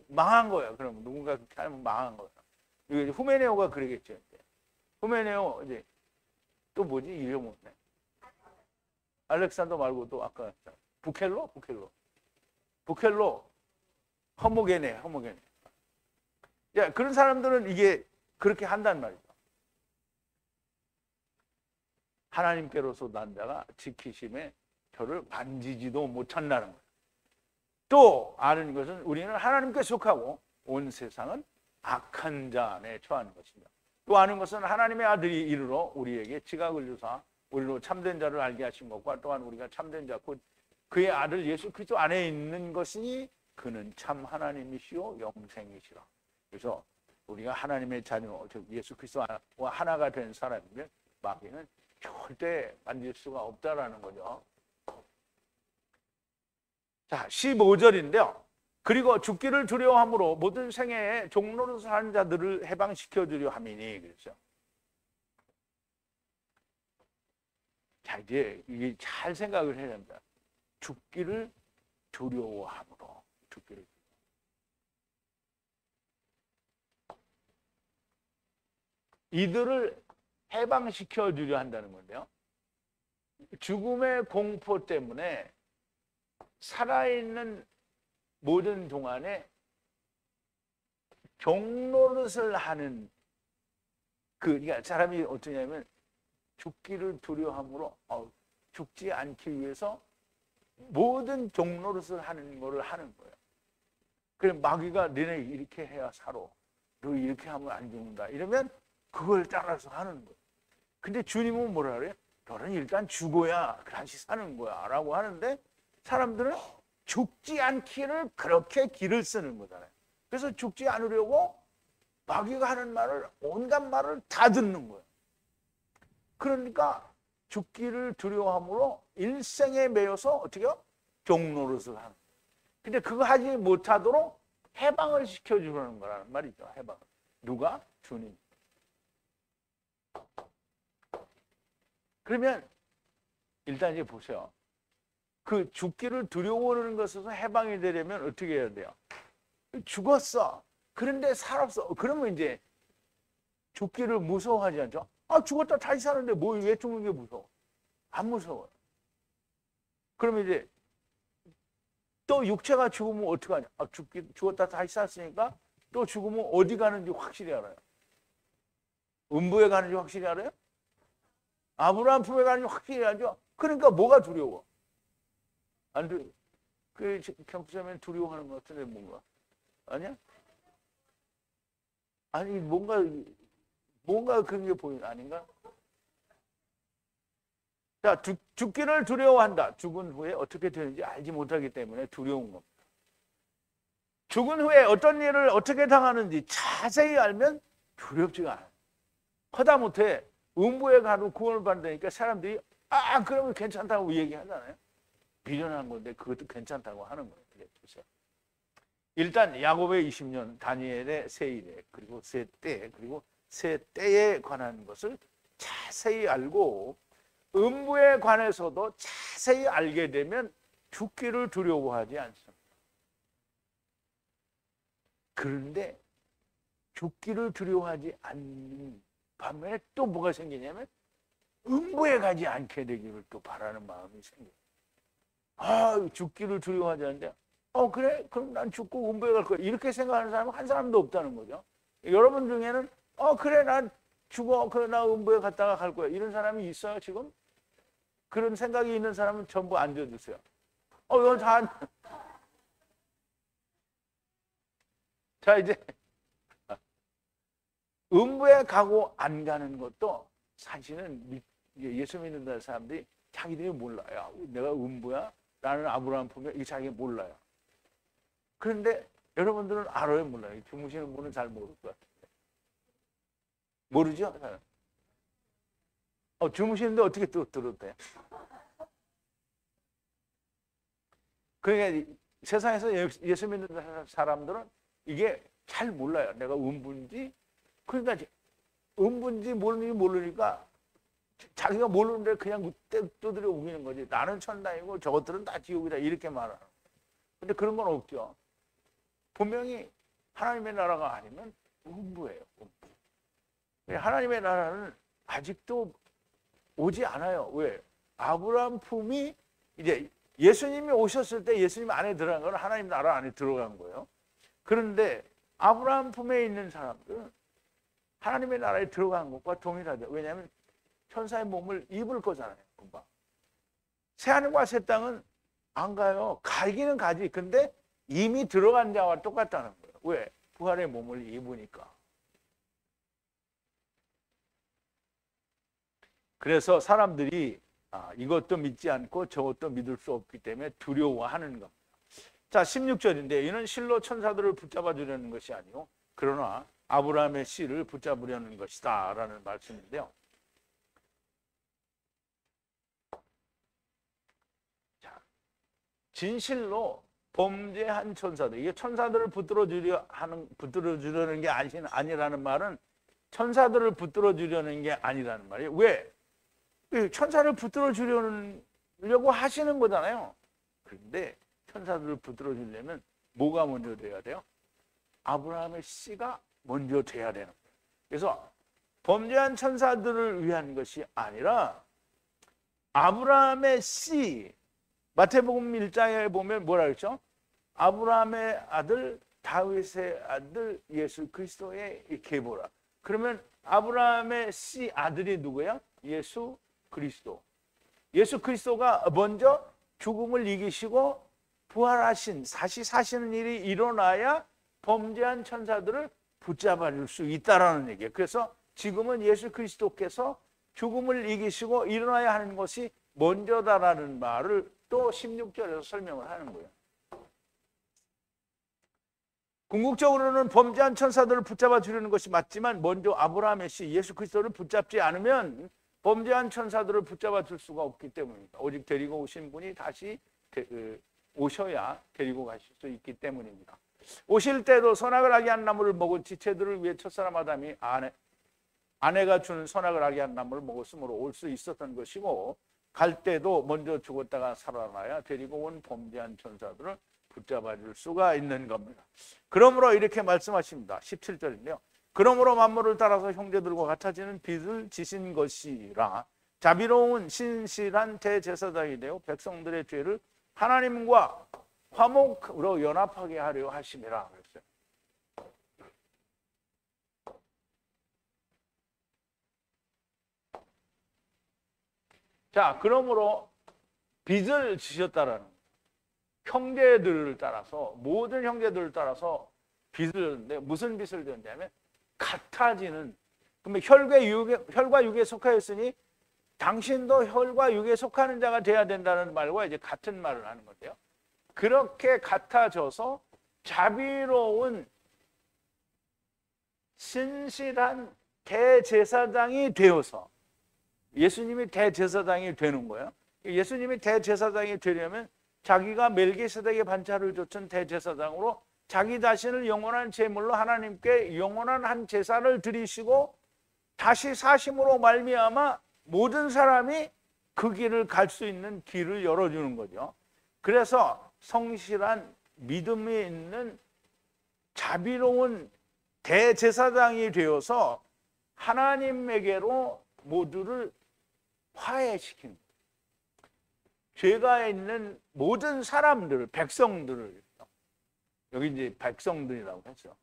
망한 거예요. 그러면 누군가 그렇게 하면 망한 거예요. 이게 후메네오가 그러겠죠. 이제. 후메네오 이제 또 뭐지? 이름 없네. 알렉산더 말고 또 아까 부켈로 허모게네. 야, 그런 사람들은 이게 그렇게 한단 말이죠. 하나님께로서 난 자가 지키심에 저를 만지지도 못한다는 거예요. 또 아는 것은 우리는 하나님께 속하고 온 세상은 악한 자 안에 처하는 것입니다. 또 아는 것은 하나님의 아들이 이르러 우리에게 지각을 주사 우리로 참된 자를 알게 하신 것과 또한 우리가 참된 자 곧 그의 아들 예수 그리스도 안에 있는 것이니 그는 참 하나님이시요 영생이시라. 그래서 우리가 하나님의 자녀 즉 예수 그리스도와 하나가 된 사람이면 마귀는 절대 만질 수가 없다라는 거죠. 자, 15절인데요. 그리고 죽기를 두려워함으로 모든 생애에 종로로서 하는 자들을 해방시켜 주려 함이니 그렇죠. 자, 이제 이게 잘 생각을 해야 된다. 죽기를 두려워함으로 죽기를 이들을 해방시켜 주려 한다는 건데요. 죽음의 공포 때문에 살아있는 모든 동안에 종노릇을 하는 그러니까 사람이 어떠냐면 죽기를 두려워함으로 죽지 않기 위해서 모든 종노릇을 하는 거를 하는 거예요. 그래 마귀가 너네 이렇게 해야 살아. 너 이렇게 하면 안 죽는다. 이러면 그걸 따라서 하는 거예요. 근데 주님은 뭐라 그래요? 너는 일단 죽어야 다시 사는 거야 라고 하는데 사람들은 죽지 않기를 그렇게 길을 쓰는 거잖아요. 그래서 죽지 않으려고 마귀가 하는 말을 온갖 말을 다 듣는 거예요. 그러니까 죽기를 두려워함으로 일생에 매여서 어떻게 해요? 종노릇을 하는 거예요. 근데 그거 하지 못하도록 해방을 시켜주는 거라는 말이죠. 해방. 누가? 주님. 그러면 일단 이제 보세요. 그 죽기를 두려워하는 것에서 해방이 되려면 어떻게 해야 돼요? 죽었어. 그런데 살았어. 그러면 이제 죽기를 무서워하지 않죠? 아, 죽었다 다시 사는데 뭐 왜 죽는 게 무서워? 안 무서워요. 그러면 이제 또 육체가 죽으면 어떡하냐? 아, 죽었다 다시 살았으니까 또 죽으면 어디 가는지 확실히 알아요. 음부에 가는지 확실히 알아요? 아브라함 품에 가는지 확실히 알죠? 그러니까 뭐가 두려워? 안 두려워. 그 경수자면 두려워하는 것 같은데 뭔가 아니야? 아니 뭔가 그런 게 보이는 아닌가? 자, 죽기를 두려워한다. 죽은 후에 어떻게 되는지 알지 못하기 때문에 두려운 겁니다. 죽은 후에 어떤 일을 어떻게 당하는지 자세히 알면 두렵지가 않아요. 허다못해 음부에 가도 구원을 받는다니까 사람들이 그러면 괜찮다고 얘기하잖아요. 미련한 건데 그것도 괜찮다고 하는 거예요. 일단 야곱의 20년, 다니엘의 세일에 그리고 세때 그리고 세때에 관한 것을 자세히 알고 음부에 관해서도 자세히 알게 되면 죽기를 두려워하지 않습니다. 그런데 죽기를 두려워하지 않는 반면에 또 뭐가 생기냐면 음부에 가지 않게 되기를 또 바라는 마음이 생겨요. 죽기를 두려워하지 않는데 그래? 그럼 난 죽고 음부에 갈 거야. 이렇게 생각하는 사람은 한 사람도 없다는 거죠. 여러분 중에는 그래 난 죽어. 그래 나 음부에 갔다가 갈 거야. 이런 사람이 있어요 지금? 그런 생각이 있는 사람은 전부 앉아주세요. 이건 다 자 이제 음부에 가고 안 가는 것도 사실은 예수 믿는 사람들이 자기들이 몰라요. 내가 음부야? 나는 아브라함 품에 이 자기가 몰라요. 그런데 여러분들은 알아요, 몰라요? 주무시는 분은 잘 모를 것 같은데. 모르죠? 주무시는데 어떻게 또 들었대요? 그러니까 세상에서 예수 믿는 사람들은 이게 잘 몰라요. 내가 음부인지. 그러니까 음부인지 모르니까 자기가 모르는데 그냥 두드려 우기는 거지. 나는 천당이고 저것들은 다 지옥이다. 이렇게 말하는 거예요. 근데 그런 건 없죠. 분명히 하나님의 나라가 아니면 음부예요. 음부. 하나님의 나라는 아직도 오지 않아요. 왜? 아브라함 품이 이제 예수님이 오셨을 때 예수님 안에 들어간 건 하나님 나라 안에 들어간 거예요. 그런데 아브라함 품에 있는 사람들은 하나님의 나라에 들어간 것과 동일하죠. 왜냐하면 천사의 몸을 입을 거잖아요. 금방. 새하늘과 새 땅은 안 가요. 가기는 가지. 근데 이미 들어간 자와 똑같다는 거예요. 왜? 부활의 몸을 입으니까. 그래서 사람들이 이것도 믿지 않고 저것도 믿을 수 없기 때문에 두려워하는 겁니다. 자, 16절인데 이는 실로 천사들을 붙잡아 주려는 것이 아니요 그러나 아브라함의 씨를 붙잡으려는 것이다 라는 말씀인데요. 자, 진실로 범죄한 천사들, 이게 천사들을 붙들어주려는 게 아니라는 말은 천사들을 붙들어주려는 게 아니라는 말이에요. 왜? 천사를 붙들어주려고 하시는 거잖아요. 그런데 천사들을 붙들어주려면 뭐가 먼저 돼야 돼요? 아브라함의 씨가 먼저 돼야 되는 거예요. 그래서 범죄한 천사들을 위한 것이 아니라 아브라함의 씨, 마태복음 1장에 보면 뭐라 그랬죠? 아브라함의 아들, 다윗의 아들, 예수 그리스도의 계보라. 그러면 아브라함의 씨 아들이 누구예요? 예수 그리스도. 예수 그리스도가 먼저 죽음을 이기시고 부활하신, 다시 사시는 일이 일어나야 범죄한 천사들을 붙잡아 줄 수 있다라는 얘기예요. 그래서 지금은 예수 그리스도께서 죽음을 이기시고 일어나야 하는 것이 먼저다라는 말을 또 16절에서 설명을 하는 거예요. 궁극적으로는 범죄한 천사들을 붙잡아 주려는 것이 맞지만 먼저 아브라함의 씨 예수 그리스도를 붙잡지 않으면 범죄한 천사들을 붙잡아 줄 수가 없기 때문입니다. 오직 데리고 오신 분이 다시 오셔야 데리고 가실 수 있기 때문입니다. 오실 때도 선악을 하게 한 나무를 먹은 지체들을 위해 첫사람 아담이 아내가 준 선악을 하게 한 나무를 먹었으므로 올 수 있었던 것이고, 갈 때도 먼저 죽었다가 살아나야 데리고 온 범죄한 천사들을 붙잡아 줄 수가 있는 겁니다. 그러므로 이렇게 말씀하십니다. 17절인데요. 그러므로 만물을 따라서 형제들과 같아지는 빚을 지신 것이라 자비로운 신실한 대제사장이 되어 백성들의 죄를 하나님과 화목으로 연합하게 하려 하심이라 그랬어요. 자, 그러므로 빚을 지셨다라는 거예요. 형제들을 따라서, 모든 형제들을 따라서 빚을 졌는데 무슨 빚을 졌냐면 같아지는, 그러면 혈과 육에 속하였으니 당신도 혈과 육에 속하는 자가 돼야 된다는 말과 이제 같은 말을 하는 건데요. 그렇게 같아져서 자비로운 신실한 대제사장이 되어서 예수님이 대제사장이 되는 거예요. 예수님이 대제사장이 되려면 자기가 멜기세덱의 반차를 좇은 대제사장으로 자기 자신을 영원한 제물로 하나님께 영원한 한 제사를 드리시고 다시 사심으로 말미암아 모든 사람이 그 길을 갈 수 있는 길을 열어주는 거죠. 그래서 성실한 믿음이 있는 자비로운 대제사장이 되어서 하나님에게로 모두를 화해시키는 거예요. 죄가 있는 모든 사람들을, 백성들을, 여기 이제 백성들이라고 했죠.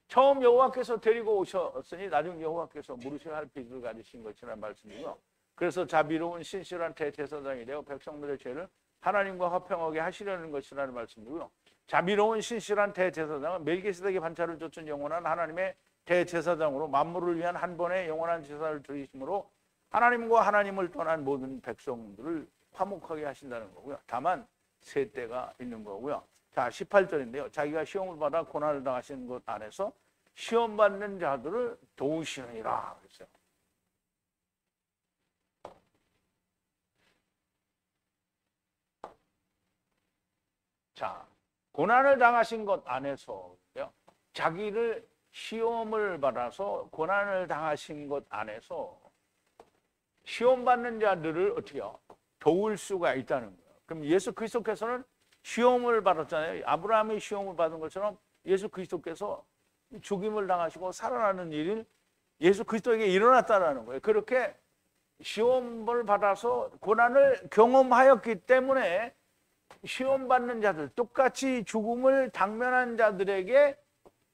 처음 여호와께서 데리고 오셨으니 나중 여호와께서 물으셔야 할 빚을 가지신 것이라는 말씀이고요. 그래서 자비로운 신실한 대제사장이 되어 백성들의 죄를 하나님과 화평하게 하시려는 것이라는 말씀이고요. 자비로운 신실한 대제사장은 멜기세덱의 반차를 좇은 영원한 하나님의 대제사장으로 만물을 위한 한 번의 영원한 제사를 드리심으로 하나님과 하나님을 떠난 모든 백성들을 화목하게 하신다는 거고요. 다만 세 때가 있는 거고요. 자, 18절인데요. 자기가 시험을 받아 고난을 당하시는 것 안에서 시험 받는 자들을 도우시느니라 그랬어요. 자, 고난을 당하신 것 안에서요. 자기를 시험을 받아서 고난을 당하신 것 안에서 시험 받는 자들을 어떻게 해요? 도울 수가 있다는 거예요. 그럼 예수 그리스도께서는 시험을 받았잖아요. 아브라함이 시험을 받은 것처럼 예수 그리스도께서 죽임을 당하시고 살아나는 일이 예수 그리스도에게 일어났다는 거예요. 그렇게 시험을 받아서 고난을 경험하였기 때문에 시험 받는 자들, 똑같이 죽음을 당면한 자들에게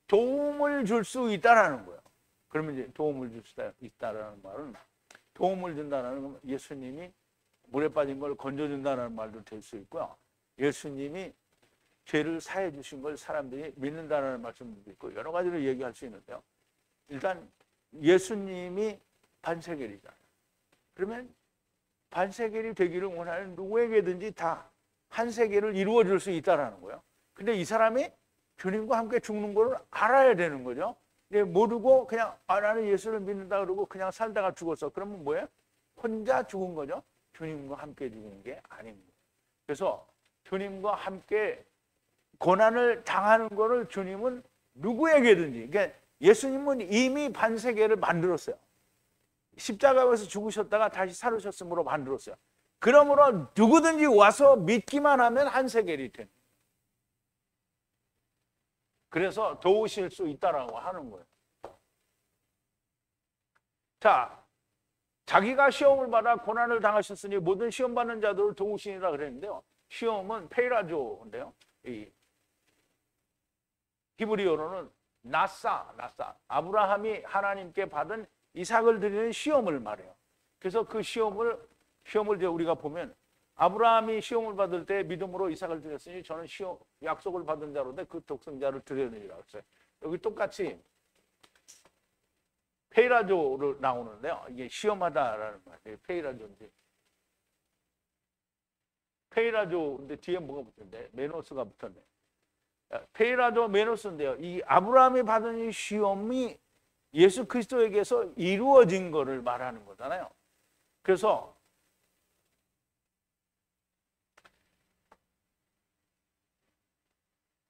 도움을 줄 수 있다라는 거예요. 그러면 이제 도움을 줄 수 있다라는 말은, 도움을 준다는 건 예수님이 물에 빠진 걸 건져준다는 말도 될 수 있고요. 예수님이 죄를 사해 주신 걸 사람들이 믿는다는 말씀도 있고 여러 가지로 얘기할 수 있는데요. 일단 예수님이 반세겔이잖아요. 그러면 반세겔이 되기를 원하는 누구에게든지 다 한 세겔을 이루어 줄 수 있다는 거예요. 근데 이 사람이 주님과 함께 죽는 걸 알아야 되는 거죠. 근데 모르고 그냥 나는 예수를 믿는다 그러고 그냥 살다가 죽었어. 그러면 뭐예요? 혼자 죽은 거죠. 주님과 함께 죽는 게 아닙니다. 그래서 주님과 함께 고난을 당하는 것을 주님은 누구에게든지, 그러니까 예수님은 이미 반세계를 만들었어요. 십자가에서 죽으셨다가 다시 살으셨으므로 만들었어요. 그러므로 누구든지 와서 믿기만 하면 한 세계를 됩니다. 그래서 도우실 수 있다라고 하는 거예요. 자, 자기가 시험을 받아 고난을 당하셨으니 모든 시험 받는 자들을 도우시니라 그랬는데요. 시험은 페이라조인데요. 이 히브리어로는 나사. 아브라함이 하나님께 받은 이삭을 드리는 시험을 말해요. 그래서 그 시험을 이제 우리가 보면 아브라함이 시험을 받을 때 믿음으로 이삭을 드렸으니 저는 약속을 받은 자로되 그 독생자를 드렸느니라 그랬어요. 여기 똑같이 페이라조를 나오는데요. 이게 시험하다라는 말이에요. 페이라조인데. 페이라조인데 뒤에 뭐가 붙었는데? 메노스가 붙었네. 페이라조 메노스인데요. 이 아브라함이 받은 이 시험이 예수 그리스도에게서 이루어진 것을 말하는 거잖아요. 그래서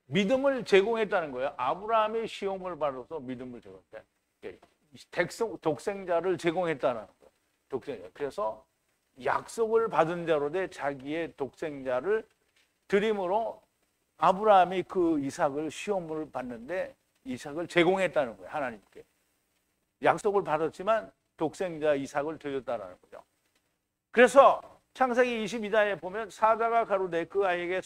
믿음을 제공했다는 거예요. 아브라함이 시험을 받아서 믿음을 제공했다. 독생자를 제공했다는 거예요. 독생자. 그래서 약속을 받은 자로 돼 자기의 독생자를 드림으로 아브라함이 그 이삭을 시험을 받는데 이삭을 제공했다는 거예요. 하나님께. 약속을 받았지만 독생자 이삭을 드렸다는 거죠. 그래서 창세기 22장에 보면 사자가 가로되 그 아이에게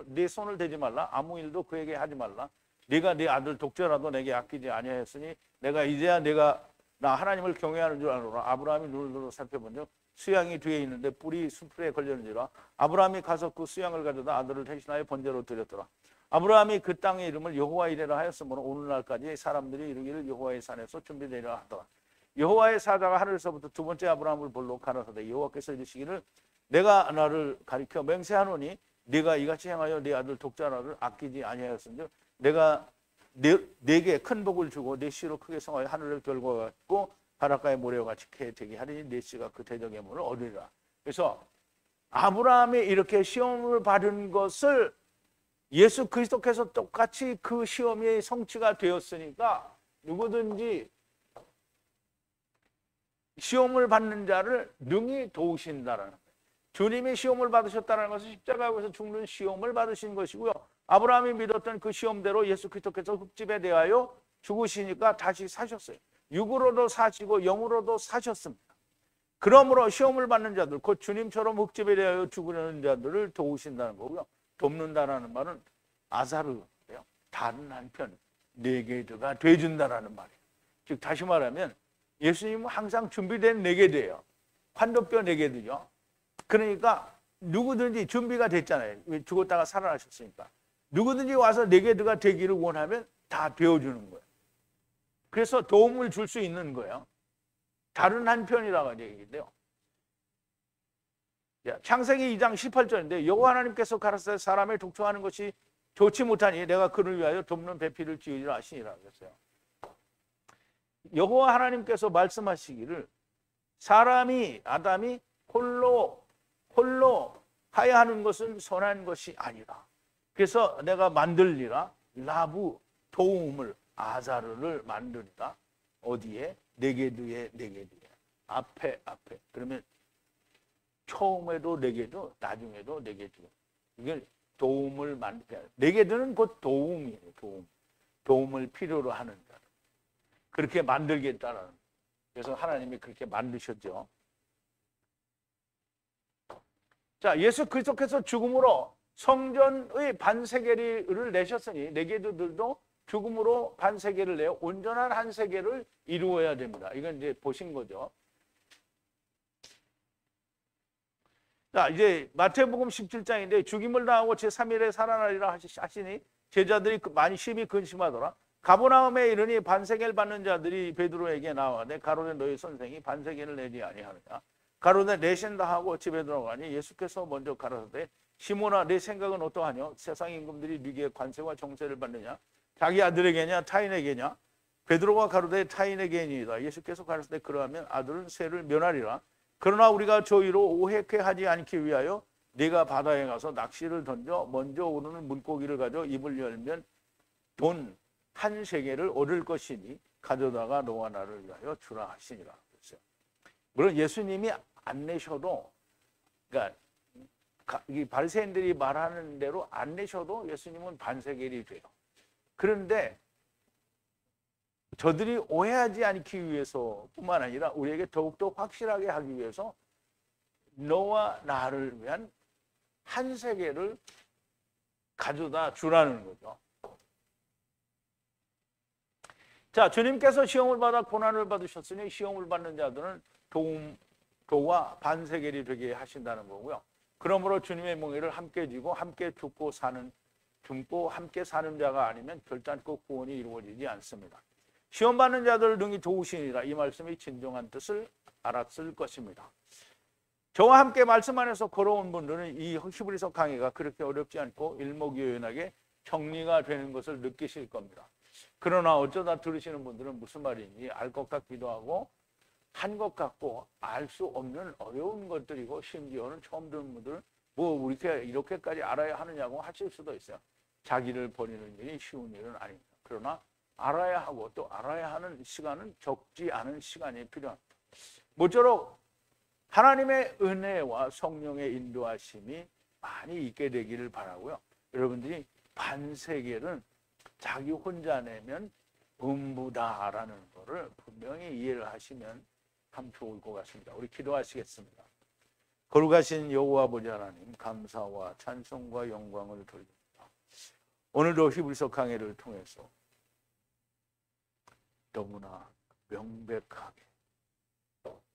네 손을 대지 말라. 아무 일도 그에게 하지 말라. 네가 네 아들 독자라도 내게 아끼지 아니하였으니 내가 이제야 나 하나님을 경외하는 줄 아노라. 아브라함이 눈을 들어 살펴본즉 수양이 뒤에 있는데 뿔이 수풀에 걸렸는지라. 아브라함이 가서 그 수양을 가져다 아들을 대신하여 번제로 드렸더라. 아브라함이 그 땅의 이름을 여호와 이레라 하였으므로 오늘날까지 사람들이 이르기를 여호와의 산에서 준비되리라 하더라. 여호와의 사자가 하늘에서부터 두 번째 아브라함을 볼로 가라사대 여호와께서 이르시기를 내가 나를 가리켜 맹세하노니 네가 이같이 행하여 네 아들 독자라를 아끼지 아니하였은즉 내가 네게 큰 복을 주고 네 씨로 크게 성하여 하늘의 별과 같고 바닷가의 모래와 같이 되게 하리니 네 씨가 그 대적의 문을 얻으리라. 그래서 아브라함이 이렇게 시험을 받은 것을 예수 그리스도께서 똑같이 그 시험이 성취가 되었으니까 누구든지 시험을 받는 자를 능히 도우신다라는 거예요. 주님이 시험을 받으셨다는 것은 십자가에서 죽는 시험을 받으신 것이고요. 아브라함이 믿었던 그 시험대로 예수 그리스도께서 흙집에 대하여 죽으시니까 다시 사셨어요. 육으로도 사시고 영으로도 사셨습니다. 그러므로 시험을 받는 자들, 곧 주님처럼 흙집에 대하여 죽으려는 자들을 도우신다는 거고요. 돕는다라는 말은 아사르예요. 다른 한편 네게드가 돼준다라는 말이에요. 즉 다시 말하면 예수님은 항상 준비된 네게드예요. 환도뼈 네게드죠. 그러니까 누구든지 준비가 됐잖아요. 죽었다가 살아나셨으니까. 누구든지 와서 네게드가 되기를 원하면 다 되어주는 거예요. 그래서 도움을 줄 수 있는 거예요. 다른 한편이라고 얘기인데요. 창세기 2장 18절인데 여호와 하나님께서 가라사대 사람을 독촉하는 것이 좋지 못하니 내가 그를 위하여 돕는 배필을 지으리라 하시니라 그랬어요. 여호와 하나님께서 말씀하시기를 아담이 홀로 하야 하는 것은 선한 것이 아니라 그래서 내가 만들리라 라부 도움을 아사르를 만들다. 어디에? 네게드에 앞에 그러면 처음에도 네게드 나중에도 네게드. 이게 도움을 네게드는 곧 도움이에요. 도움을 필요로 하는 자. 그렇게 만들겠다라는. 그래서 하나님이 그렇게 만드셨죠. 자, 예수 그리스도께서 죽음으로 성전의 반세계를 내셨으니 네게드들도 죽음으로 반세계를 내어 온전한 한 세계를 이루어야 됩니다. 이건 이제 보신 거죠. 자, 이제 마태복음 17장인데 죽임을 당하고 제3일에 살아나리라 하시니 제자들이 많이 심히 근심하더라. 가버나움에 이르니 반세계를 받는 자들이 베드로에게 나와되 가로되 너희 선생이 반세계를 내지 아니하느냐. 가로되 내신다 하고 집에 들어가니 예수께서 먼저 가라사대 시몬아 내 생각은 어떠하냐. 세상 임금들이 네게 관세와 정세를 받느냐. 자기 아들에게냐 타인에게냐. 베드로가 가로되 타인에게니이다. 예수께서 가라사대 그러하면 아들은 세를 면하리라. 그러나 우리가 저희로 오해케 하지 않기 위하여 네가 바다에 가서 낚시를 던져 먼저 오르는 물고기를 가져 입을 열면 돈 한 세겔을 얻을 것이니 가져다가 너와 나를 위하여 주라 하시니라. 그랬어요. 물론 예수님이 안 내셔도, 그러니까 이 바리새인들이 말하는 대로 안 내셔도 예수님은 반세겔이 돼요. 그런데 저들이 오해하지 않기 위해서뿐만 아니라 우리에게 더욱더 확실하게 하기 위해서 너와 나를 위한 한 세겔을 가져다 주라는 거죠. 자, 주님께서 시험을 받아 고난을 받으셨으니 시험을 받는 자들은 도와 반세겔이 되게 하신다는 거고요. 그러므로 주님의 멍에를 함께 지고 함께 죽고 함께 사는 자가 아니면 결단코 구원이 이루어지지 않습니다. 시험 받는 자들을 능히 도우시니라. 이 말씀이 진정한 뜻을 알았을 것입니다. 저와 함께 말씀 안에서 걸어온 분들은 이 히브리서 강의가 그렇게 어렵지 않고 일목요연하게 정리가 되는 것을 느끼실 겁니다. 그러나 어쩌다 들으시는 분들은 무슨 말인지 알 것 같기도 하고 한 것 같고 알 수 없는 어려운 것들이고 심지어는 처음 듣는 분들은 뭐 이렇게까지 알아야 하느냐고 하실 수도 있어요. 자기를 버리는 일이 쉬운 일은 아닙니다. 그러나 알아야 하고 또 알아야 하는 시간은 적지 않은 시간이 필요합니다. 모쪼록 하나님의 은혜와 성령의 인도하심이 많이 있게 되기를 바라고요. 여러분들이 반세겔은 자기 혼자 내면 음부다라는 것을 분명히 이해를 하시면 참 좋을 것 같습니다. 우리 기도하시겠습니다. 거룩하신 여호와 아버지 하나님, 감사와 찬송과 영광을 돌립니다. 오늘도 히브리서 강해를 통해서 너무나 명백하게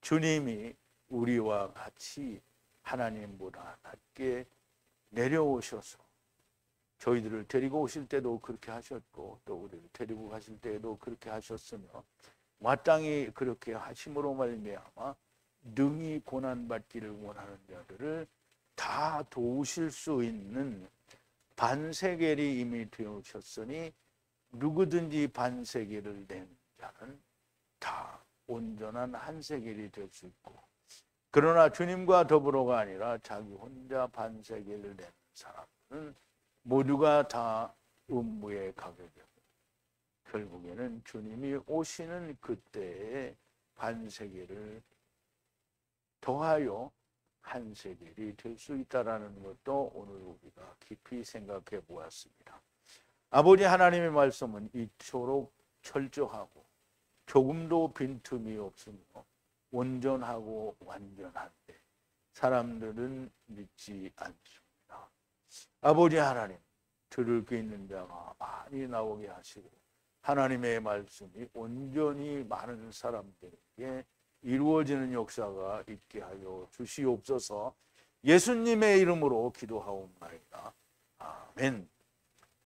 주님이 우리와 같이 하나님보다 낮게 내려오셔서 저희들을 데리고 오실 때도 그렇게 하셨고 또 우리를 데리고 가실 때에도 그렇게 하셨으며 마땅히 그렇게 하심으로 말미암아 능히 고난받기를 원하는 자들을 다 도우실 수 있는 반세겔이 이미 되어오셨으니 누구든지 반세겔을 낸 자는 다 온전한 한세겔이 될 수 있고, 그러나 주님과 더불어가 아니라 자기 혼자 반세겔을 낸 사람은 모두가 다 음부에 가게 되고 결국에는 주님이 오시는 그때에 반세겔을 더하여 한세겔이 될 수 있다는 것도 오늘 우리가 깊이 생각해 보았습니다. 아버지 하나님의 말씀은 이토록 철저하고 조금도 빈틈이 없으며 온전하고 완전한데 사람들은 믿지 않습니다. 아버지 하나님, 들을 게 있는 자가 많이 나오게 하시고 하나님의 말씀이 온전히 많은 사람들에게 이루어지는 역사가 있게 하여 주시옵소서. 예수님의 이름으로 기도하옵나이다. 아멘.